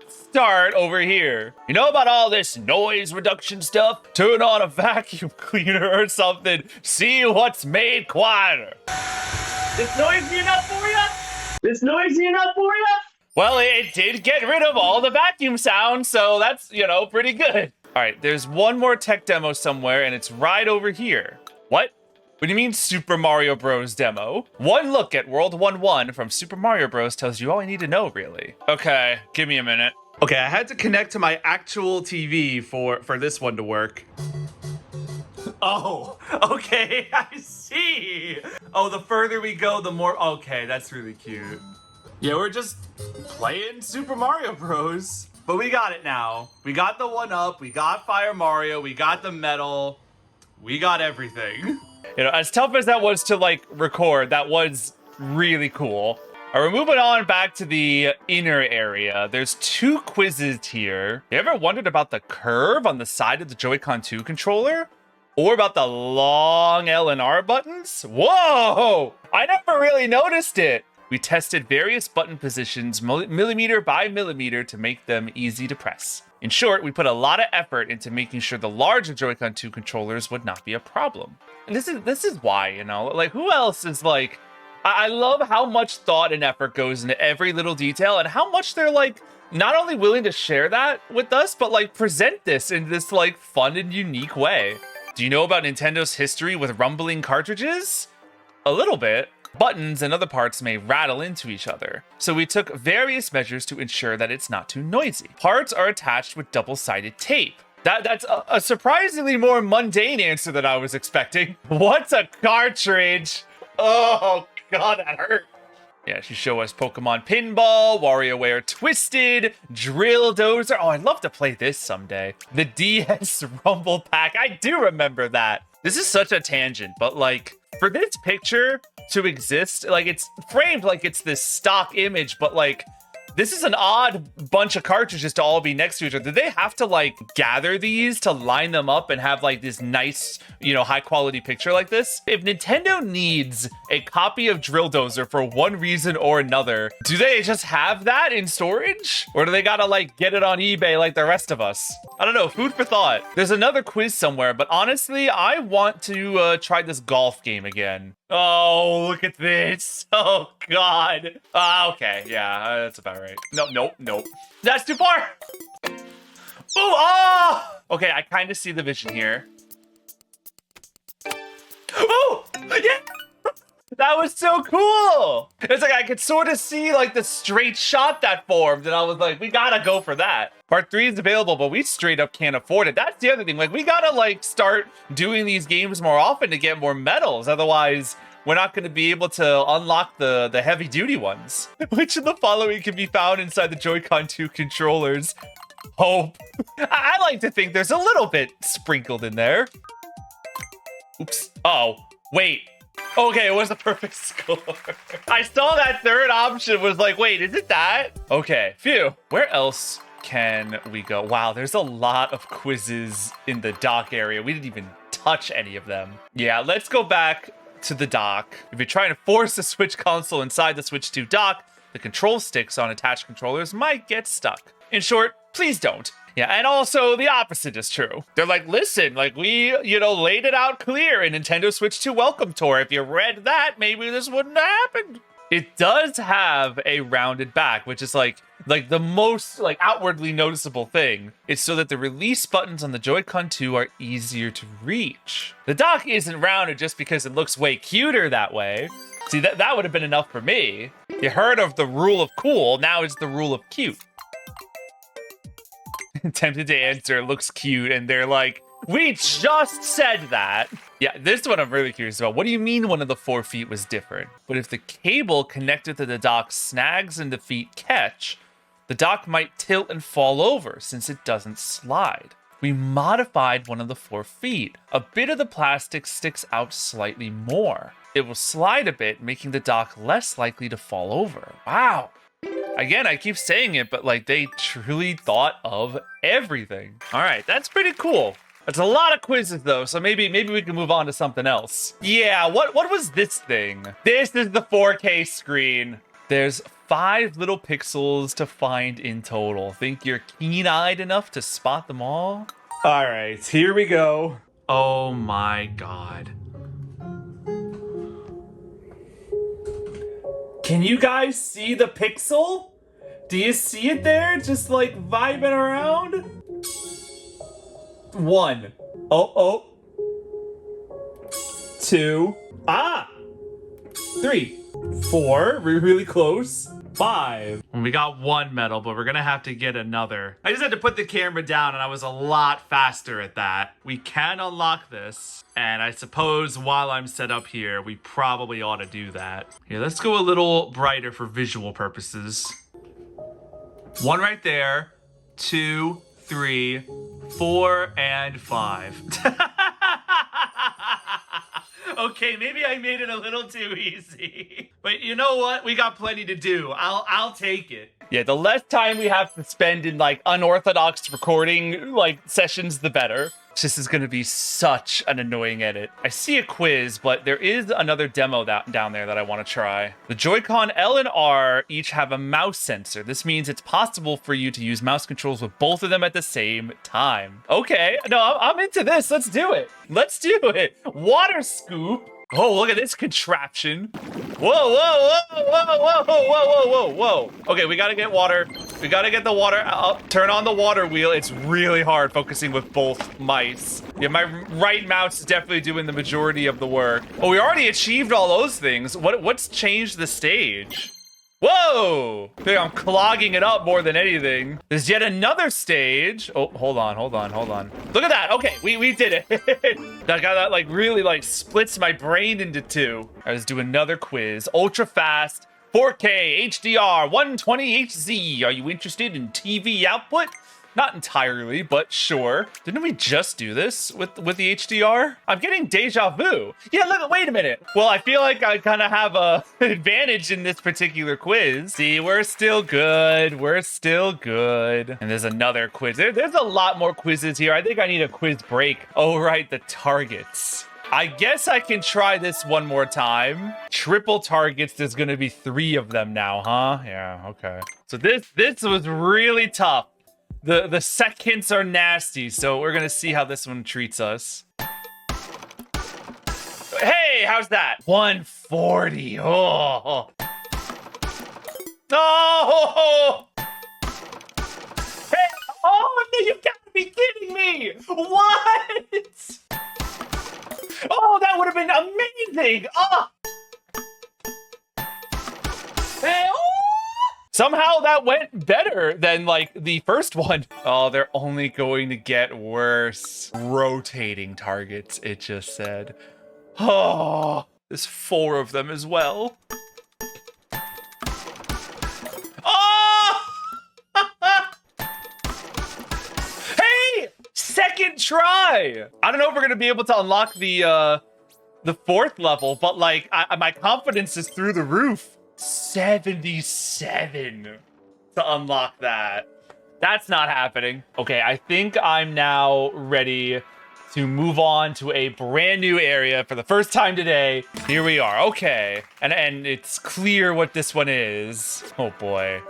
start over here. You know about all this noise reduction stuff? Turn on a vacuum cleaner or something. See what's made quieter. This noisy enough for you? This noisy enough for you? Well, it did get rid of all the vacuum sound, so that's, you know, pretty good. All right, there's one more tech demo somewhere, and it's right over here. What? What do you mean Super Mario Bros. Demo? One look at World 1-1 from Super Mario Bros. Tells you all you need to know, really. Okay, give me a minute. Okay, I had to connect to my actual TV for this one to work. Oh, okay, I see. Oh, the further we go, the more... Okay, that's really cute. Yeah, we're just playing Super Mario Bros. But we got it now. We got the 1-up, we got Fire Mario, we got the medal, we got everything. You know, as tough as that was to, like, record, that was really cool. All right, we're moving on back to the inner area. There's 2 quizzes here. You ever wondered about the curve on the side of the Joy-Con 2 controller? Or about the long L and R buttons? Whoa! I never really noticed it. We tested various button positions millimeter by millimeter to make them easy to press. In short, we put a lot of effort into making sure the larger Joy-Con 2 controllers would not be a problem. And this is why, you know, like who else is like, I love how much thought and effort goes into every little detail and how much they're like, not only willing to share that with us, but like present this in this like fun and unique way. Do you know about Nintendo's history with rumbling cartridges? A little bit. Buttons and other parts may rattle into each other, so we took various measures to ensure that it's not too noisy. Parts are attached with double-sided tape. That's a surprisingly more mundane answer than I was expecting. What's a cartridge? Oh god, that hurt. Yeah, she showed us Pokemon Pinball, WarioWare Twisted, Drill Dozer. Oh, I'd love to play this someday. The DS Rumble Pack, I do remember that. This is such a tangent, but like, for this picture to exist, like it's framed like it's this stock image, but like This is an odd bunch of cartridges to all be next to each other. Did they have to like gather these to line them up and have like this nice, you know, high quality picture like this? If Nintendo needs a copy of Drill Dozer for one reason or another, do they just have that in storage? Or do they gotta like get it on eBay like the rest of us? I don't know, food for thought. There's another quiz somewhere, but honestly, I want to try this golf game again. Oh, look at this. Oh, God. Okay, yeah, that's about right. Nope. That's too far. Ooh, oh! Okay, I kind of see the vision here. Oh, yeah! That was so cool. It's like I could sort of see like the straight shot that formed, and I was like, we gotta go for that. Part 3 is available, but we straight up can't afford it. That's the other thing. Like, we gotta like start doing these games more often to get more medals. Otherwise, we're not going to be able to unlock the heavy duty ones. Which of the following can be found inside the Joy-Con 2 controllers? Hope. I like to think there's a little bit sprinkled in there. Oops. Oh, wait. Okay, it was a perfect score. I saw that third option was like, wait, is it that? Okay, phew. Where else can we go? Wow, there's a lot of quizzes in the dock area. We didn't even touch any of them. Yeah, let's go back to the dock. If you're trying to force the Switch console inside the Switch 2 dock, the control sticks on attached controllers might get stuck. In short, please don't. Yeah, and also the opposite is true. They're like, listen, like we, you know, laid it out clear in Nintendo Switch 2 Welcome Tour. If you read that, maybe this wouldn't have happened. It does have a rounded back, which is like the most like outwardly noticeable thing. It's so that the release buttons on the Joy-Con 2 are easier to reach. The dock isn't rounded just because it looks way cuter that way. See, that would have been enough for me. You heard of the rule of cool, now it's the rule of cute. Tempted to answer, it looks cute, and they're like, we just said that. Yeah, this one I'm really curious about. What do you mean one of the 4 feet was different? But if the cable connected to the dock snags and the feet catch, the dock might tilt and fall over since it doesn't slide. We modified one of the 4 feet. A bit of the plastic sticks out slightly more. It will slide a bit, making the dock less likely to fall over. Wow. Again, I keep saying it, but like they truly thought of everything. All right, that's pretty cool. That's a lot of quizzes though, so maybe we can move on to something else. Yeah, what was this thing? This is the 4K screen. There's 5 little pixels to find in total. Think you're keen-eyed enough to spot them all? All right, here we go. Oh my God. Can you guys see the pixel? Do you see it there? Just like vibing around? 1. Oh. 2. 3. 4. We're really close. 5. We got 1 medal, but we're gonna have to get another. I just had to put the camera down and I was a lot faster at that. We can unlock this. And I suppose while I'm set up here, we probably ought to do that. Here, let's go a little brighter for visual purposes. 1 right there. 2, 3, 4, and 5. Okay, maybe I made it a little too easy. But you know what? We got plenty to do. I'll take it. Yeah, the less time we have to spend in like unorthodox recording like sessions, the better. This is gonna be such an annoying edit. I see a quiz, but there is another demo down there that I want to try. The Joy-Con L and R each have a mouse sensor. This means it's possible for you to use mouse controls with both of them at the same time. Okay, no, I'm into this. Let's do it. Let's do it. Water scoop. Oh, look at this contraption. Whoa. Okay, we gotta get water. We gotta get the water. I'll turn on the water wheel. It's really hard focusing with both mice. Yeah, my right mouse is definitely doing the majority of the work. Oh, we already achieved all those things. What's changed the stage? Whoa! I think I'm clogging it up more than anything. There's yet another stage. Oh, hold on. Look at that. Okay, we did it. That guy that like really like splits my brain into 2. Let's do another quiz. Ultra fast, 4K, HDR, 120 HZ. Are you interested in TV output? Not entirely, but sure. Didn't we just do this with the HDR? I'm getting deja vu. Yeah, look, wait a minute. Well, I feel like I kind of have a advantage in this particular quiz. See, we're still good. We're still good. And there's another quiz. There's a lot more quizzes here. I think I need a quiz break. Oh, right, the targets. I guess I can try this one more time. Triple targets, there's gonna be 3 of them now, huh? Yeah, okay. So this was really tough. The seconds are nasty, so we're gonna see how this one treats us. Hey, how's that? 140, oh. Oh! Hey, oh, you gotta be kidding me! What? Oh, that would have been amazing! Oh! Hey, oh! Somehow that went better than, like, the first one. Oh, they're only going to get worse. Rotating targets, it just said. Oh, there's 4 of them as well. Oh! Hey! Second try! I don't know if we're gonna be able to unlock the 4th level, but, like, my confidence is through the roof. 77 to unlock that. That's not happening. Okay, I think I'm now ready to move on to a brand new area for the first time today. Here we are. Okay, and it's clear what this one is. Oh boy.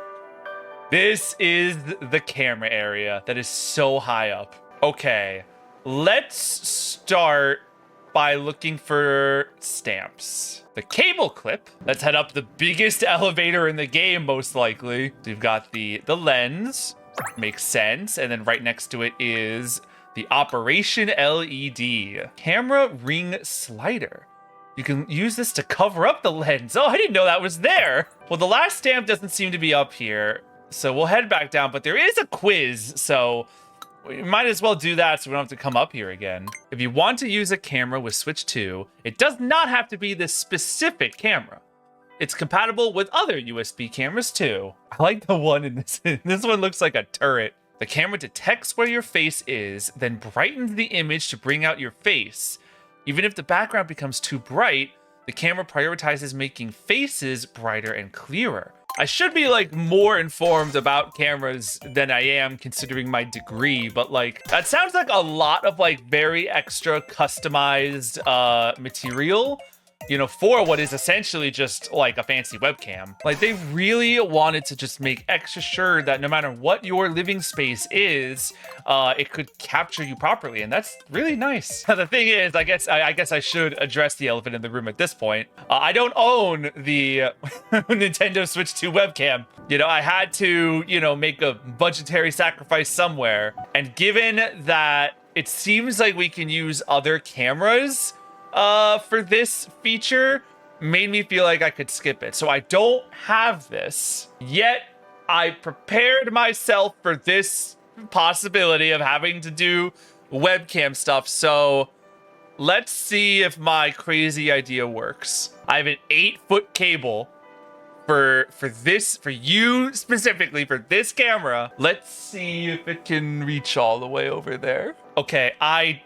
This is the camera area that is so high up. Okay, let's start by looking for stamps. The cable clip. Let's head up the biggest elevator in the game, most likely. So you've got the lens. Makes sense. And then right next to it is the operation LED. Camera ring slider. You can use this to cover up the lens. Oh, I didn't know that was there. Well, the last stamp doesn't seem to be up here. So we'll head back down, but there is a quiz. So we might as well do that so we don't have to come up here again. If you want to use a camera with Switch 2, it does not have to be this specific camera. It's compatible with other USB cameras too. I like the one in this. This one looks like a turret. The camera detects where your face is, then brightens the image to bring out your face. Even if the background becomes too bright, the camera prioritizes making faces brighter and clearer. I should be, like, more informed about cameras than I am considering my degree, but, like, that sounds like a lot of, like, very extra customized material, you know, for what is essentially just, like, a fancy webcam. Like, they really wanted to just make extra sure that no matter what your living space is, it could capture you properly, and that's really nice. The thing is, I guess I should address the elephant in the room at this point. I don't own the Nintendo Switch 2 webcam. You know, I had to, you know, make a budgetary sacrifice somewhere, and given that it seems like we can use other cameras for this feature, made me feel like I could skip it. So I don't have this, yet I prepared myself for this possibility of having to do webcam stuff. So let's see if my crazy idea works. I have an 8-foot cable for you specifically, for this camera. Let's see if it can reach all the way over there. Okay, I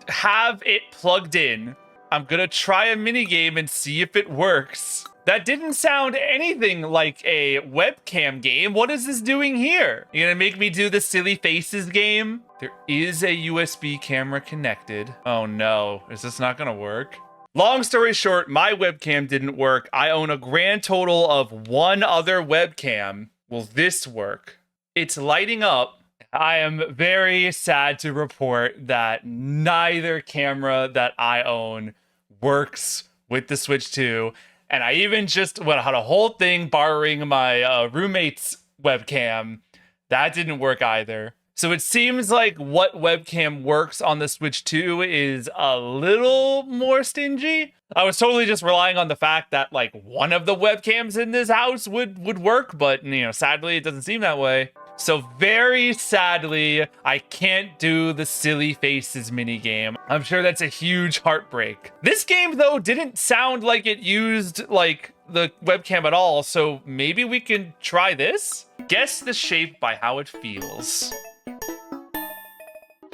have it plugged in. I'm gonna try a mini game and see if it works. That didn't sound anything like a webcam game. What is this doing here? You gonna make me do the silly faces game? There is a USB camera connected. Oh no, is this not gonna work? Long story short, my webcam didn't work. I own a grand total of 1 other webcam. Will this work? It's lighting up. I am very sad to report that neither camera that I own works with the Switch 2. And I even just had a whole thing borrowing my roommate's webcam. That didn't work either. So it seems like what webcam works on the Switch 2 is a little more stingy. I was totally just relying on the fact that, like, one of the webcams in this house would work, but, you know, sadly, it doesn't seem that way. So very sadly, I can't do the silly faces minigame. I'm sure that's a huge heartbreak. This game, though, didn't sound like it used, like, the webcam at all, so maybe we can try this? Guess the shape by how it feels.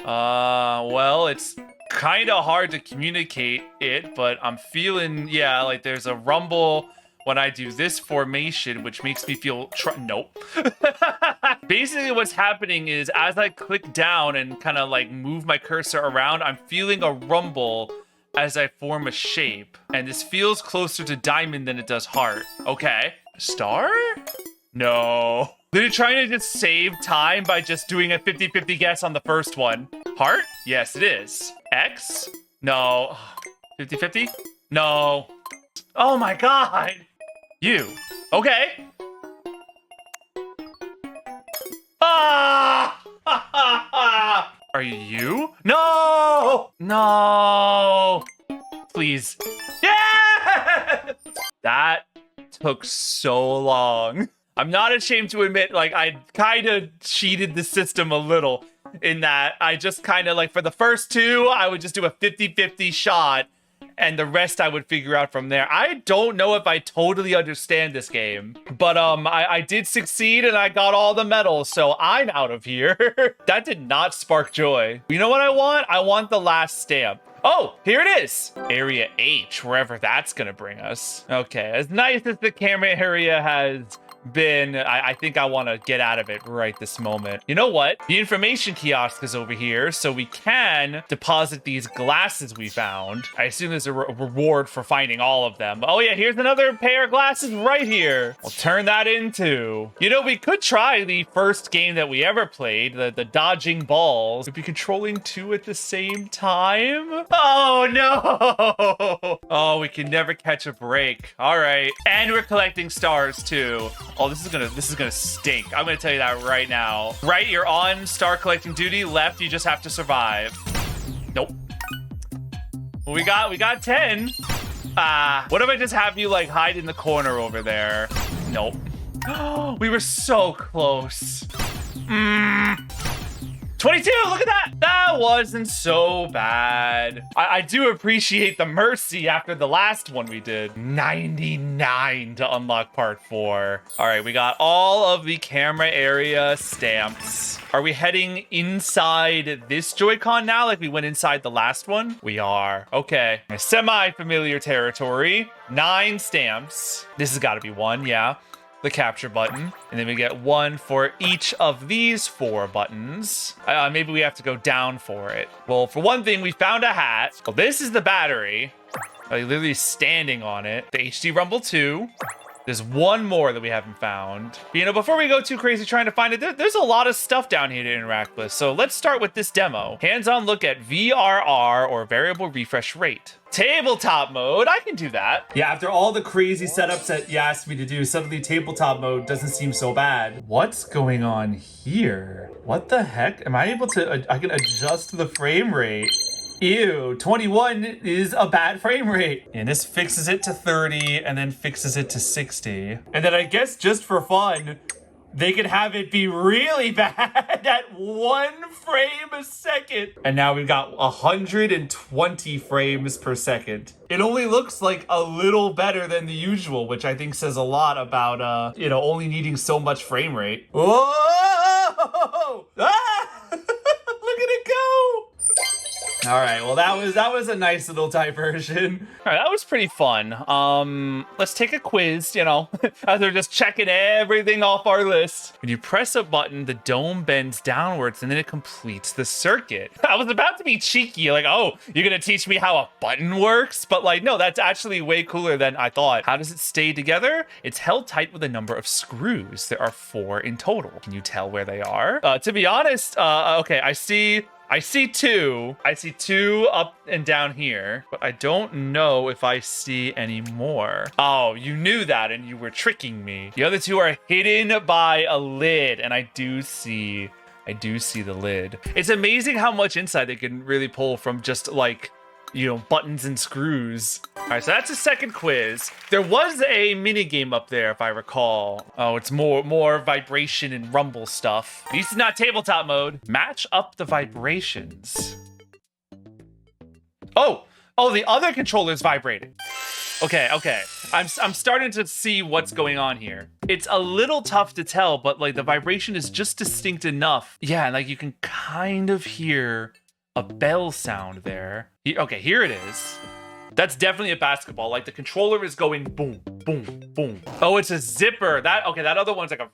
Well, it's kind of hard to communicate it, but I'm feeling, yeah, like there's a rumble when I do this formation, which makes me feel, nope. Basically what's happening is as I click down and kind of like move my cursor around, I'm feeling a rumble as I form a shape. And this feels closer to diamond than it does heart. Okay. Star? No. They're trying to just save time by just doing a 50-50 guess on the first one. Heart? Yes, it is. X? No. 50-50? No. Oh my god. U. Okay. Ah! Are you? No! No! Please. Yeah! That took so long. I'm not ashamed to admit, like, I kind of cheated the system a little in that I just kind of, like, for the first two, I would just do a 50-50 shot, and the rest I would figure out from there. I don't know if I totally understand this game, but I did succeed, and I got all the medals, so I'm out of here. That did not spark joy. You know what I want? I want the last stamp. Oh, here it is. Area H, wherever that's gonna bring us. Okay, as nice as the camera area has been, I think I want to get out of it right this moment. You know what? The information kiosk is over here, so we can deposit these glasses we found. I assume there's a reward for finding all of them. Oh yeah, here's another pair of glasses right here. We'll turn that into... You know, we could try the first game that we ever played, the dodging balls. We'd be controlling two at the same time. Oh no! Oh, we can never catch a break. All right, and we're collecting stars too. Oh, this is gonna stink. I'm gonna tell you that right now. Right, you're on star collecting duty. Left, you just have to survive. Nope. Well, we got 10. What if I just have you like hide in the corner over there? Nope. We were so close. 22, look at that. That wasn't so bad. I do appreciate the mercy after the last one we did. 99 to unlock part 4. All right, we got all of the camera area stamps. Are we heading inside this Joy-Con now like we went inside the last one? We are. Okay. Semi-familiar territory. 9 stamps. This has got to be one, yeah. The capture button, and then we get one for each of these 4 buttons. Maybe we have to go down for it. Well, for one thing, we found a hat. Well, this is the battery. Like, literally standing on it. The HD Rumble 2. There's one more that we haven't found. But, you know, before we go too crazy trying to find it, there's a lot of stuff down here to interact with. So let's start with this demo. Hands-on look at VRR, or variable refresh rate. Tabletop mode, I can do that. Yeah, after all the crazy setups that you asked me to do, suddenly tabletop mode doesn't seem so bad. What's going on here? What the heck? Am I able to, I can adjust the frame rate. Ew, 21 is a bad frame rate. And this fixes it to 30 and then fixes it to 60. And then I guess just for fun, they could have it be really bad at 1 frame a second. And now we've got 120 frames per second. It only looks like a little better than the usual, which I think says a lot about, you know, only needing so much frame rate. Whoa! Ah! Look at it go! All right, well, that was a nice little diversion. All right, that was pretty fun. Let's take a quiz, you know, as we're just checking everything off our list. When you press a button, the dome bends downwards and then it completes the circuit. I was about to be cheeky, like, oh, you're gonna teach me how a button works? But like, no, that's actually way cooler than I thought. How does it stay together? It's held tight with a number of screws. There are 4 in total. Can you tell where they are? To be honest, okay, I see 2. I see 2 up and down here, but I don't know if I see any more. Oh, you knew that and you were tricking me. The other 2 are hidden by a lid, and I do see the lid. It's amazing how much insight they can really pull from just like, you know, buttons and screws. All right, so that's a second quiz. There was a mini game up there, if I recall. Oh, it's more vibration and rumble stuff. This is not tabletop mode. Match up the vibrations. Oh, the other controller's vibrating. Okay. I'm starting to see what's going on here. It's a little tough to tell, but like the vibration is just distinct enough. Yeah, and like you can kind of hear a bell sound there. Okay, here it is. That's definitely a basketball. Like the controller is going boom, boom, boom. Oh, it's a zipper. That other one's like a...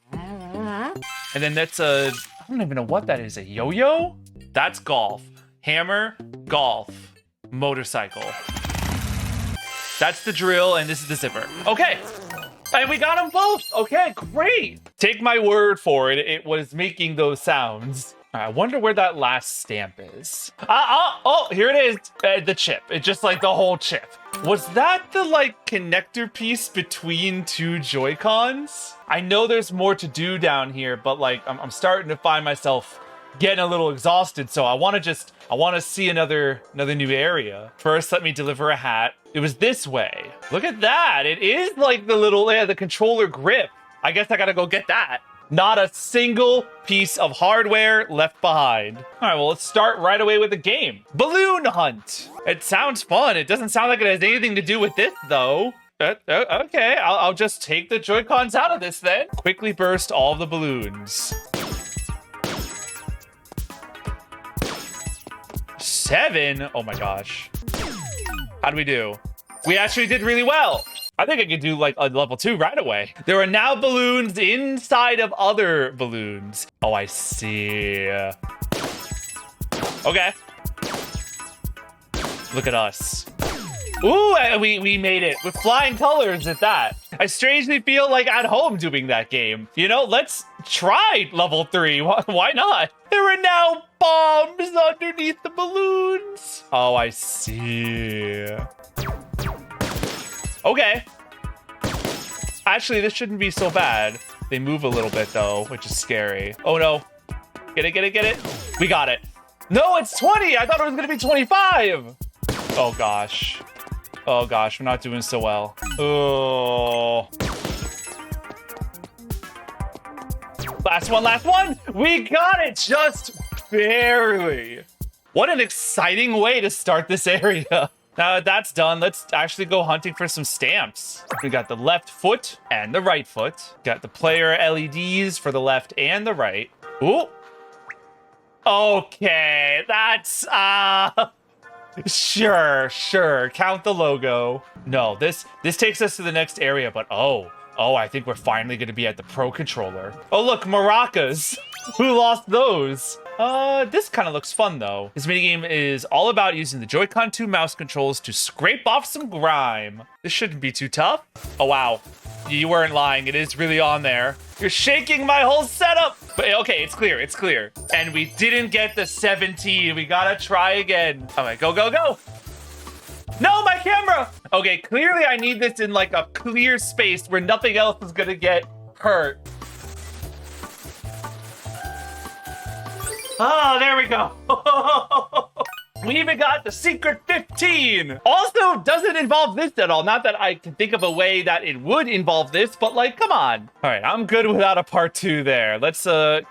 And then that's a... I don't even know what that is. A yo-yo? That's golf. Hammer, golf, motorcycle. That's the drill, and this is the zipper. Okay. And we got them both. Okay, great. Take my word for it. It was making those sounds. I wonder where that last stamp is. Oh, here it is. The chip. It's just like the whole chip. Was that the like connector piece between two Joy-Cons? I know there's more to do down here, but like I'm starting to find myself getting a little exhausted. So I want to see another new area. First, let me deliver a hat. It was this way. Look at that. It is like the little, the controller grip. I guess I gotta go get that. Not a single piece of hardware left behind. All right, well, let's start right away with the game. Balloon hunt. It sounds fun. It doesn't sound like it has anything to do with this, though. Okay, I'll just take the Joy-Cons out of this then. Quickly burst all of the balloons. 7? Oh my gosh. How do we do? We actually did really well. I think I could do like a level 2 right away. There are now balloons inside of other balloons. Oh, I see. Okay. Look at us. Ooh, we made it with flying colors at that. I strangely feel like at home doing that game. You know, let's try level 3. Why not? There are now bombs underneath the balloons. Oh, I see. Okay. Actually, this shouldn't be so bad. They move a little bit, though, which is scary. Oh, no. Get it, get it, get it. We got it. No, it's 20. I thought it was going to be 25. Oh, gosh. Oh, gosh. We're not doing so well. Oh. Last one, last one. We got it just barely. What an exciting way to start this area. Now that that's done, let's actually go hunting for some stamps. We got the left foot and the right foot. Got the player LEDs for the left and the right. Ooh. Okay, that's, sure. Count the logo. No, this takes us to the next area, but oh, I think we're finally gonna be at the Pro Controller. Oh, look, maracas. Who lost those? This kind of looks fun, though. This minigame is all about using the Joy-Con 2 mouse controls to scrape off some grime. This shouldn't be too tough. Oh, wow. You weren't lying. It is really on there. You're shaking my whole setup. But okay, it's clear. It's clear. And we didn't get the 17. We gotta try again. All right, go, go, go. No, my camera. Okay, clearly I need this in like a clear space where nothing else is gonna get hurt. Oh, there we go. We even got the secret 15. Also, doesn't involve this at all. Not that I can think of a way that it would involve this, but like, come on. All right, I'm good without a part 2 there. Let's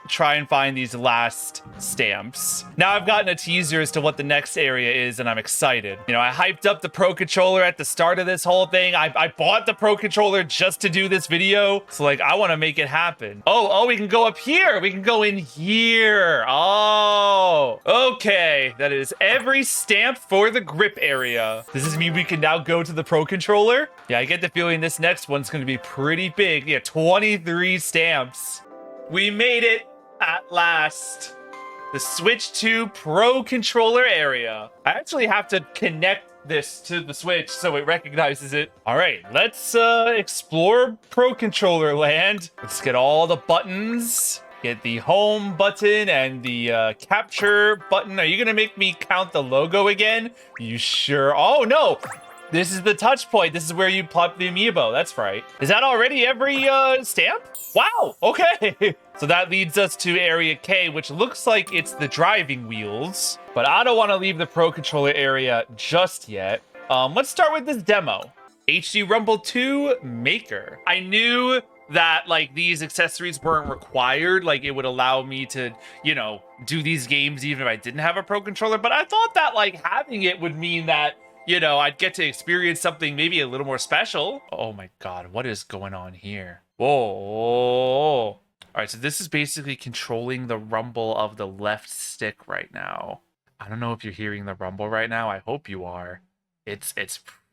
try and find these last stamps. Now I've gotten a teaser as to what the next area is, and I'm excited. You know, I hyped up the Pro Controller at the start of this whole thing. I bought the Pro Controller just to do this video. So like, I want to make it happen. Oh, we can go up here. We can go in here. Oh, okay. That is every stamp for the grip area. Does this mean we can now go to the Pro Controller? Yeah, I get the feeling this next one's going to be pretty big. Yeah, 23 stamps. We made it at last. The Switch 2 Pro Controller area. I actually have to connect this to the Switch so it recognizes it. All right, let's explore Pro Controller land. Let's get all the buttons. Get the home button and the capture button. Are you gonna make me count the logo again? You sure? Oh no, this is the touch point. This is where you plop the amiibo. That's right. Is that already every stamp? Wow, okay. So that leads us to area K, which looks like it's the driving wheels, but I don't wanna leave the Pro Controller area just yet. Let's start with this demo. HD Rumble 2 Maker. I knew that like these accessories weren't required, like it would allow me to, you know, do these games even if I didn't have a Pro Controller, but I thought that like having it would mean that, you know, I'd get to experience something maybe a little more special. Oh my God, what is going on here? Whoa. All right, so this is basically controlling the rumble of the left stick right now. I don't know if you're hearing the rumble right now. I hope you are. It's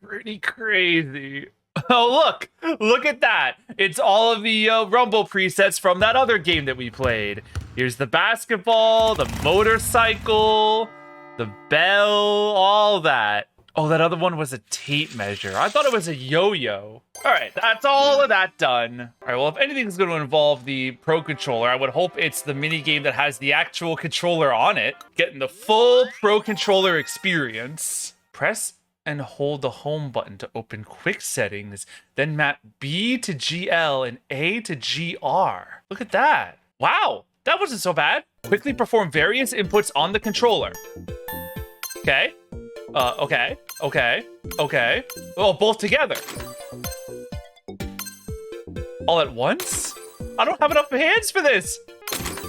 pretty crazy. Oh, look at that. It's all of the rumble presets from that other game that we played. Here's the basketball, the motorcycle, the bell, all that. Oh, that other one was a tape measure. I thought it was a yo-yo. All right, that's all of that done. All right, well, if anything's going to involve the Pro Controller, I would hope it's the mini game that has the actual controller on it. Getting the full Pro Controller experience. Press and hold the home button to open quick settings, then map B to GL and A to GR. Look at that. Wow, that wasn't so bad. Quickly perform various inputs on the controller. Okay. Okay. Oh, both together. All at once? I don't have enough hands for this.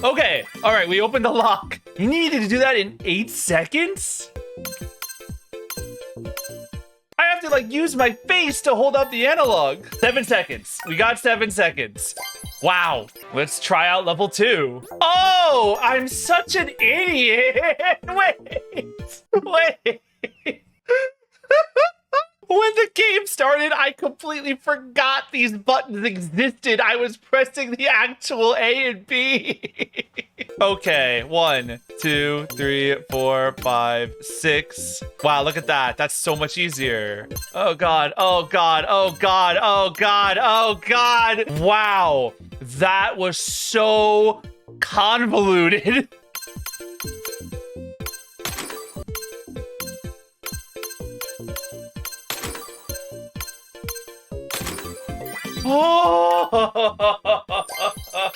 Okay, all right, we opened the lock. You needed to do that in 8 seconds? I have to like use my face to hold up the analog. 7 seconds. We got 7 seconds. Wow. Let's try out level 2. Oh, I'm such an idiot. Wait. When the game started, I completely forgot these buttons existed. I was pressing the actual A and B. Okay, 1, 2, 3, 4, 5, 6. Wow, look at that. That's so much easier. Oh God, oh God, oh God, oh God, oh God. Wow, that was so convoluted. Oh,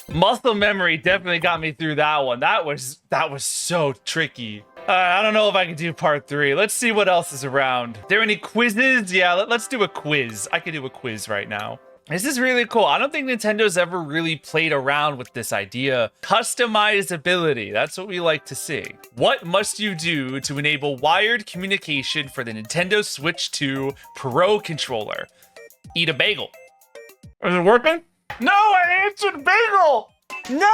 muscle memory definitely got me through that one. That was so tricky. I don't know if I can do part 3. Let's see what else is around. There any quizzes? Yeah, let's do a quiz. I can do a quiz right now. This is really cool. I don't think Nintendo's ever really played around with this idea. Customizability, that's what we like to see. What must you do to enable wired communication for the Nintendo Switch 2 Pro Controller? Eat a bagel. Is it working? No, I answered bagel! No!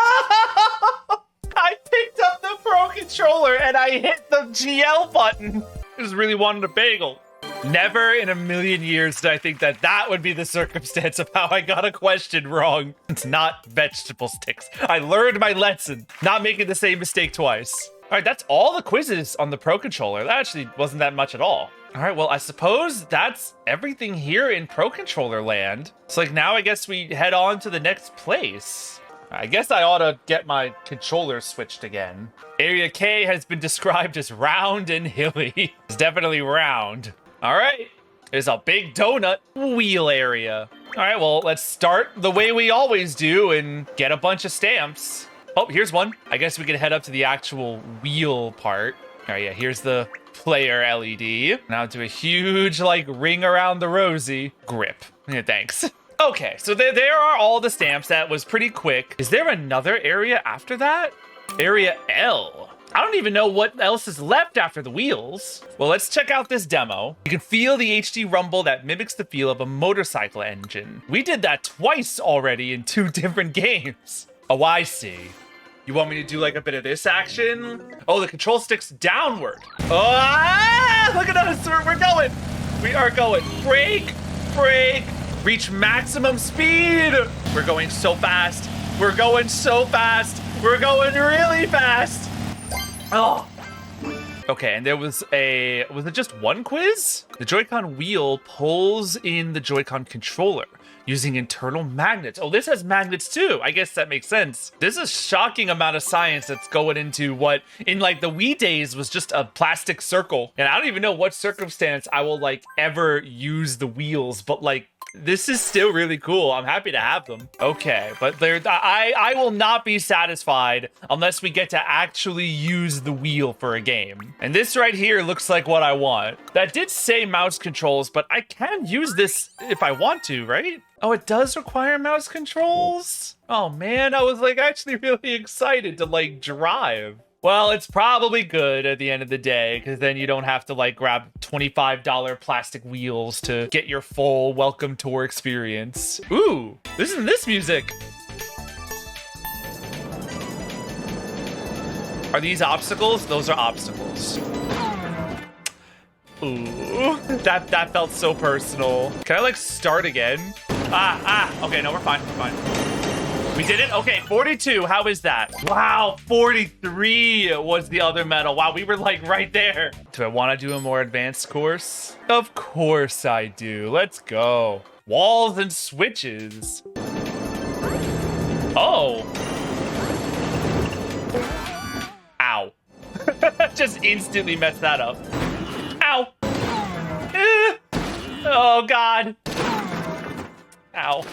I picked up the Pro Controller and I hit the GL button. I just really wanted a bagel. Never in a million years did I think that that would be the circumstance of how I got a question wrong. It's not vegetable sticks. I learned my lesson. Not making the same mistake twice. All right, that's all the quizzes on the Pro Controller. That actually wasn't that much at all. All right, well, I suppose that's everything here in Pro Controller land. So like now I guess we head on to the next place. I guess I ought to get my controller switched again. Area K has been described as round and hilly. It's definitely round. All right, there's a big donut wheel area. All right, well, let's start the way we always do and get a bunch of stamps. Oh, here's one. I guess we can head up to the actual wheel part. All right, yeah, here's the player LED. Now do a huge, like, ring around the rosy. Grip. Yeah, thanks. Okay, so there are all the stamps. That was pretty quick. Is there another area after that? Area L. I don't even know what else is left after the wheels. Well, let's check out this demo. You can feel the HD rumble that mimics the feel of a motorcycle engine. We did that twice already in 2 different games. Oh, I see. You want me to do like a bit of this action? Oh, the control stick's downward. Oh, look at us, we're going. We are going. Brake, reach maximum speed. We're going so fast. We're going so fast. We're going really fast. Oh. Okay, and there was it just one quiz? The Joy-Con wheel pulls in the Joy-Con controller using internal magnets. Oh, this has magnets too. I guess that makes sense. There's a shocking amount of science that's going into what in like the Wii days was just a plastic circle. And I don't even know what circumstance I will like ever use the wheels, but like this is still really cool. I'm happy to have them. Okay, but I will not be satisfied unless we get to actually use the wheel for a game. And this right here looks like what I want. That did say mouse controls, but I can use this if I want to, right? Oh, it does require mouse controls? Oh man, I was like actually really excited to like drive. Well, it's probably good at the end of the day, because then you don't have to like grab $25 plastic wheels to get your full welcome tour experience. Ooh, listen to this music. Are these obstacles? Those are obstacles. Ooh, that felt so personal. Can I like start again? Okay, no, we're fine, We did it? Okay, 42, how is that? Wow, 43 was the other medal. Wow, we were like right there. Do I want to do a more advanced course? Of course I do, let's go. Walls and switches. Oh. Ow. Just instantly messed that up. Ow. Oh, God. Ow.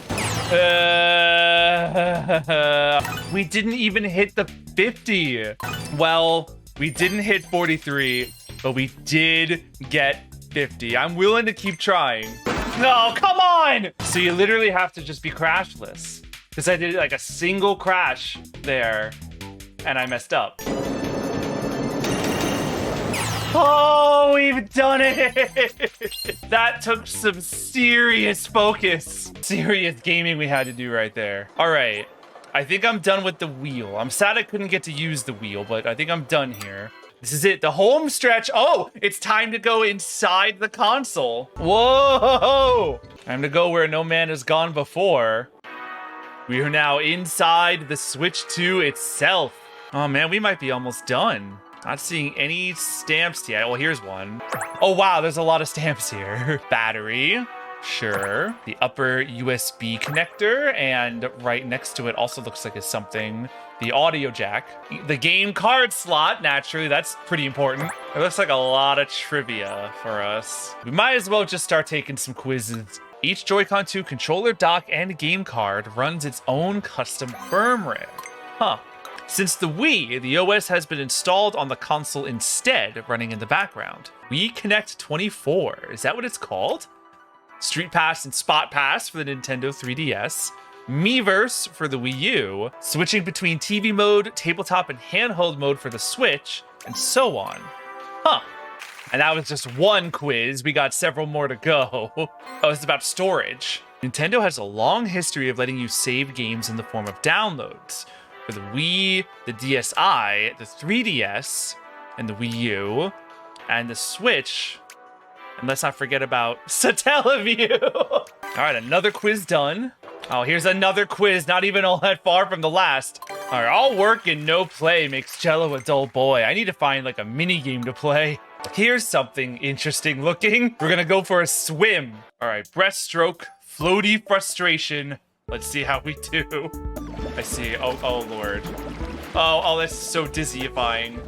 We didn't even hit the 50. Well, we didn't hit 43, but we did get 50. I'm willing to keep trying. No, come on. So you literally have to just be crashless. Because I did like a single crash there, and I messed up. Oh, we've done it! That took some serious focus. Serious gaming we had to do right there. All right, I think I'm done with the wheel. I'm sad I couldn't get to use the wheel, but I think I'm done here. This is it, the home stretch. Oh, it's time to go inside the console. Whoa! Time to go where no man has gone before. We are now inside the Switch 2 itself. Oh man, we might be almost done. Not seeing any stamps yet. Well, here's one. Oh, wow, there's a lot of stamps here. Battery, sure. The upper USB connector, and right next to it also looks like it's something. The audio jack. The game card slot, naturally, that's pretty important. It looks like a lot of trivia for us. We might as well just start taking some quizzes. Each Joy-Con 2 controller dock and game card runs its own custom firmware. Huh. Since the Wii, the OS has been installed on the console instead, running in the background. Wii Connect 24, is that what it's called? Street Pass and Spot Pass for the Nintendo 3DS. Miiverse for the Wii U. Switching between TV mode, tabletop, and handheld mode for the Switch, and so on. Huh. And that was just one quiz. We got several more to go. Oh, it's about storage. Nintendo has a long history of letting you save games in the form of downloads. For the Wii, the DSi, the 3DS, and the Wii U, and the Switch. And let's not forget about Satellaview. All right, another quiz done. Oh, here's another quiz, not even all that far from the last. All right, all work and no play makes Jello a dull boy. I need to find like a mini game to play. Here's something interesting looking. We're gonna go for a swim. All right, breaststroke, floaty frustration. Let's see how we do. I see. Oh Lord. Oh, that's so dizzyifying.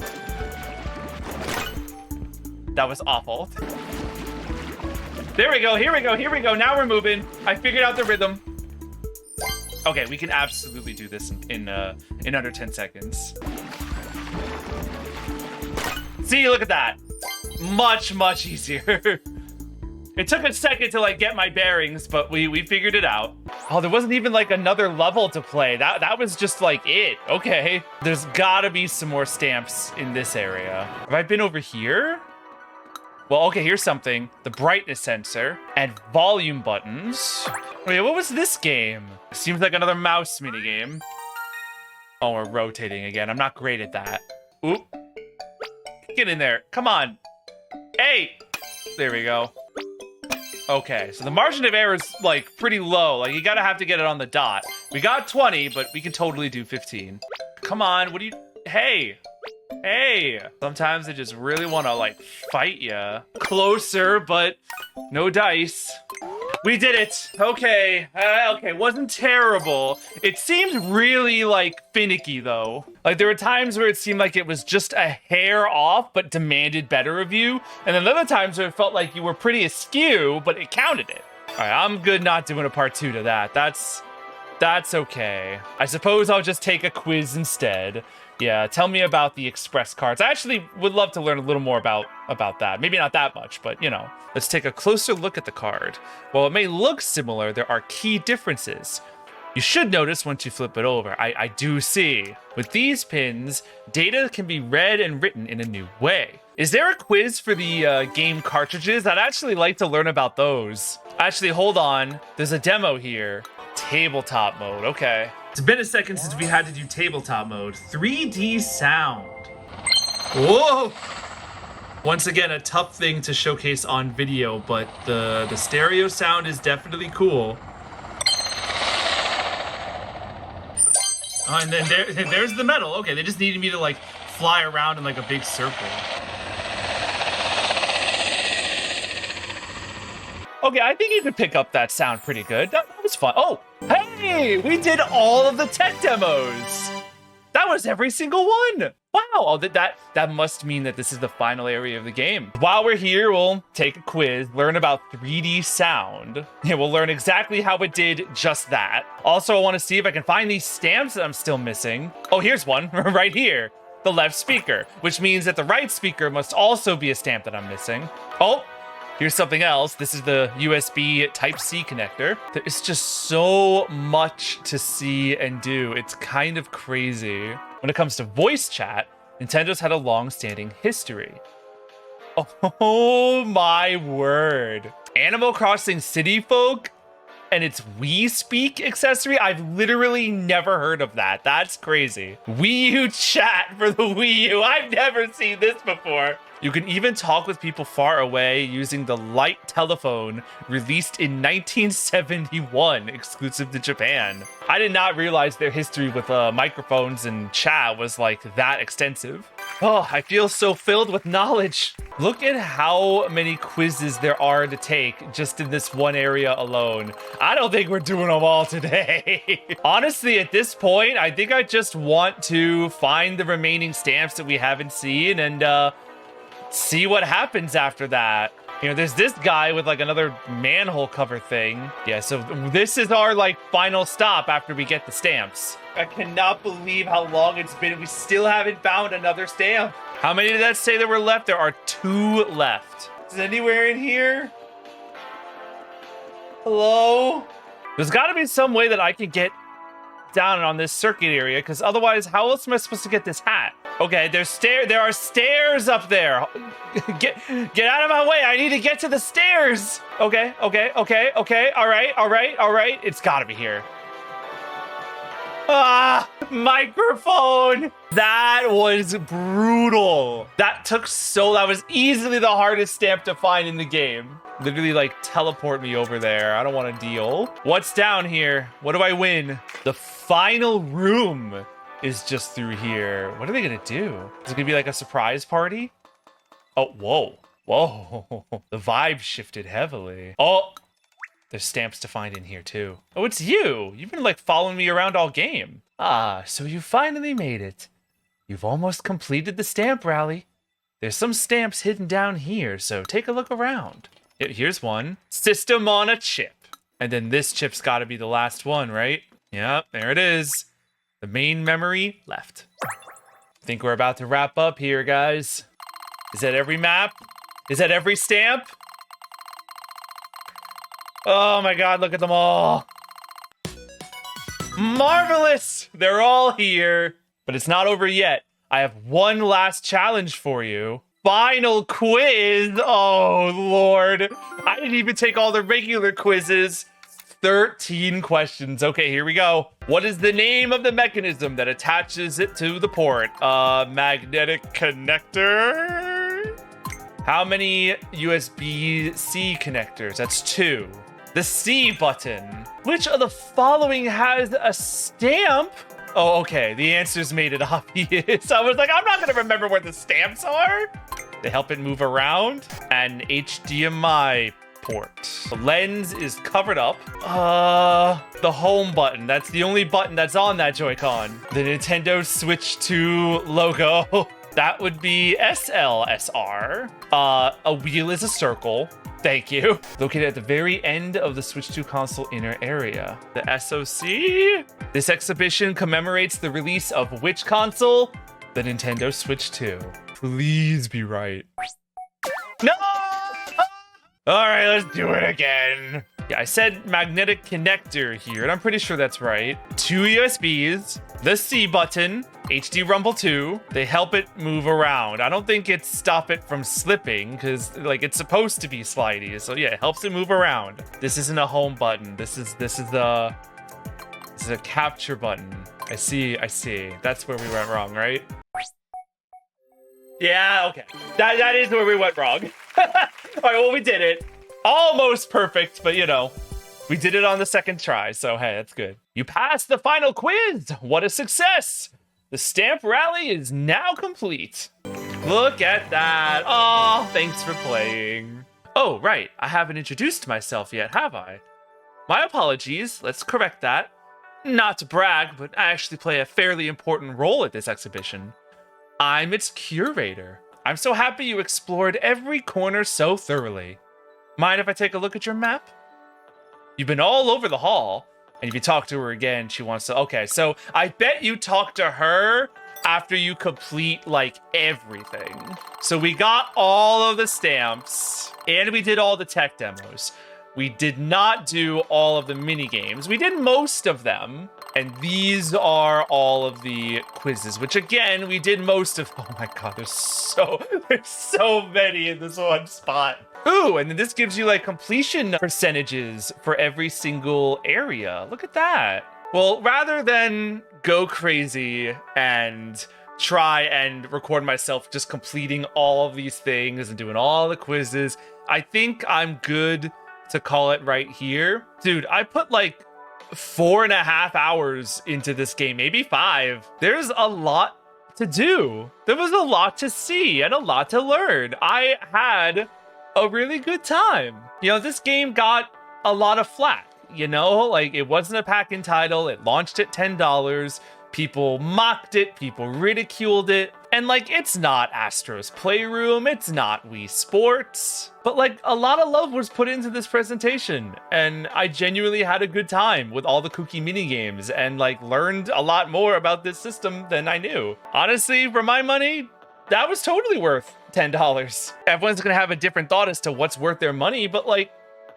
That was awful. There we go. Here we go. Now we're moving. I figured out the rhythm. Okay, we can absolutely do this in under 10 seconds. See, look at that. Much easier. It took a second to like get my bearings, but we figured it out. Oh, there wasn't even like another level to play. That was just like it. Okay. There's gotta be some more stamps in this area. Have I been over here? Well, okay, here's something. The brightness sensor and volume buttons. Wait, what was this game? Seems like another mouse minigame. Oh, we're rotating again. I'm not great at that. Oop. Get in there. Come on. Hey. There we go. Okay, so the margin of error is like pretty low. Like you gotta have to get it on the dot. We got 20, but we can totally do 15. Come on, what do you, hey. Sometimes I just really wanna like fight ya. Closer, but no dice. We did it. Okay, wasn't terrible. It seemed really like finicky though. Like there were times where it seemed like it was just a hair off, but demanded better of you. And then other times where it felt like you were pretty askew, but it counted it. All right, I'm good not doing a part 2 to that. That's okay. I suppose I'll just take a quiz instead. Yeah, tell me about the express cards. I actually would love to learn a little more about that. Maybe not that much, but you know. Let's take a closer look at the card. While it may look similar, there are key differences. You should notice once you flip it over, I do see. With these pins, data can be read and written in a new way. Is there a quiz for the game cartridges? I'd actually like to learn about those. Actually, hold on. There's a demo here. Tabletop mode, okay. It's been a second since we had to do tabletop mode. 3D sound. Whoa! Once again, a tough thing to showcase on video, but the stereo sound is definitely cool. Oh, and then there's the metal. Okay, they just needed me to like fly around in like a big circle. Okay, I think you could pick up that sound pretty good. That was fun. Oh, hey, we did all of the tech demos. That was every single one. Wow, oh, that must mean that this is the final area of the game. While we're here, we'll take a quiz, learn about 3D sound. Yeah, we'll learn exactly how it did just that. Also, I want to see if I can find these stamps that I'm still missing. Oh, here's one right here. The left speaker, which means that the right speaker must also be a stamp that I'm missing. Oh, here's something else. This is the USB Type-C connector. There's just so much to see and do. It's kind of crazy. When it comes to voice chat, Nintendo's had a long-standing history. Oh my word. Animal Crossing City Folk and its Wii Speak accessory? I've literally never heard of that. That's crazy. Wii U chat for the Wii U. I've never seen this before. You can even talk with people far away using the light telephone released in 1971, exclusive to Japan. I did not realize their history with microphones and chat was like that extensive. Oh, I feel so filled with knowledge. Look at how many quizzes there are to take just in this one area alone. I don't think we're doing them all today. Honestly, at this point, I think I just want to find the remaining stamps that we haven't seen and see what happens after that. You know, there's this guy with like another manhole cover thing. Yeah, so this is our like final stop after we get the stamps. I cannot believe how long it's been. We still haven't found another stamp. How many did that say that were left? There are 2 left. Is anywhere in here? Hello? There's got to be some way that I can get down on this circuit area, because otherwise, how else am I supposed to get this hat? Okay, there are stairs up there. Get out of my way. I need to get to the stairs. Okay. All right. It's gotta be here. Ah, microphone. That was brutal. That was easily the hardest stamp to find in the game. Literally like teleport me over there. I don't want to deal. What's down here? What do I win? The final room is just through here. What are they gonna do? Is it gonna be like a surprise party? Oh, whoa. The vibe shifted heavily. Oh, there's stamps to find in here too. Oh, it's you. You've been like following me around all game. Ah, so you finally made it. You've almost completed the stamp rally. There's some stamps hidden down here, so take a look around. Here's one. System on a chip. And then this chip's gotta be the last one, right? Yep, there it is. The main memory left. I think we're about to wrap up here, guys. Is that every map? Is that every stamp? Oh my god, look at them all. Marvelous! They're all here. But it's not over yet. I have one last challenge for you. Final quiz. Oh, Lord. I didn't even take all the regular quizzes. 13 questions. Okay, here we go. What is the name of the mechanism that attaches it to the port? Magnetic connector? How many USB-C connectors? That's 2. The C button. Which of the following has a stamp? Oh, okay. The answers made it obvious. I was like, I'm not going to remember where the stamps are. They help it move around. An HDMI port. The lens is covered up. The home button. That's the only button that's on that Joy-Con. The Nintendo Switch 2 logo. That would be SLSR. A wheel is a circle. Thank you. Located at the very end of the Switch 2 console inner area. The SoC? This exhibition commemorates the release of which console? The Nintendo Switch 2. Please be right. No! All right, let's do it again. Yeah, I said magnetic connector here, and I'm pretty sure that's right. 2 USBs, the C button, HD Rumble 2. They help it move around. I don't think it's stop it from slipping, because like it's supposed to be slidey. So yeah, it helps it move around. This isn't a home button. This is a capture button. I see. That's where we went wrong, right? Yeah, okay. That is where we went wrong. All right, well, we did it. Almost perfect, but you know, we did it on the second try, so hey, that's good. You passed the final quiz. What a success. The stamp rally is now complete. Look at that. Oh, thanks for playing. Oh, right. I haven't introduced myself yet, have I? My apologies. Let's correct that. Not to brag, but I actually play a fairly important role at this exhibition. I'm its curator. I'm so happy you explored every corner so thoroughly. Mind if I take a look at your map? You've been all over the hall, and if you talk to her again, she wants to... Okay, so I bet you talk to her after you complete, like, everything. So we got all of the stamps, and we did all the tech demos. We did not do all of the mini games. We did most of them, and these are all of the quizzes, which again, we did most of. Oh my god, there's so many in this one spot. Ooh, and then this gives you like completion percentages for every single area. Look at that. Well, rather than go crazy and try and record myself just completing all of these things and doing all the quizzes, I think I'm good to call it right here. Dude, I put like 4.5 hours into this game, maybe 5. There's a lot to do. There was a lot to see and a lot to learn. I had a really good time. You know, this game got a lot of flack, you know, like it wasn't a pack-in title. It launched at $10. People mocked it, people ridiculed it, and like it's not Astro's Playroom, it's not Wii Sports, but like a lot of love was put into this presentation, and I genuinely had a good time with all the kooky mini games and like learned a lot more about this system than I knew. Honestly, for my money, that was totally worth $10. Everyone's gonna have a different thought as to what's worth their money, but like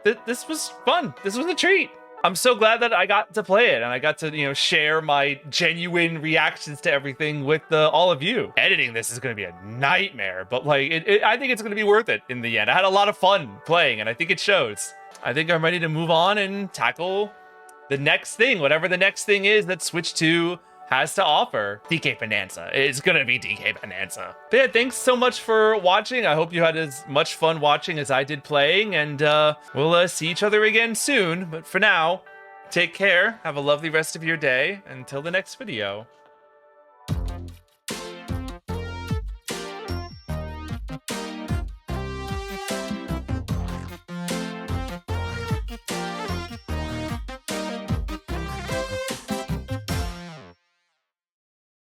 this was fun. This was a treat. I'm so glad that I got to play it and I got to, you know, share my genuine reactions to everything with all of you. Editing this is going to be a nightmare, but like, I think it's going to be worth it in the end. I had a lot of fun playing and I think it shows. I think I'm ready to move on and tackle the next thing, whatever the next thing is that Switch 2 has to offer. DK Bonanza. It's gonna be DK Bonanza. But yeah, thanks so much for watching. I hope you had as much fun watching as I did playing, and we'll see each other again soon. But for now, take care, have a lovely rest of your day, until the next video.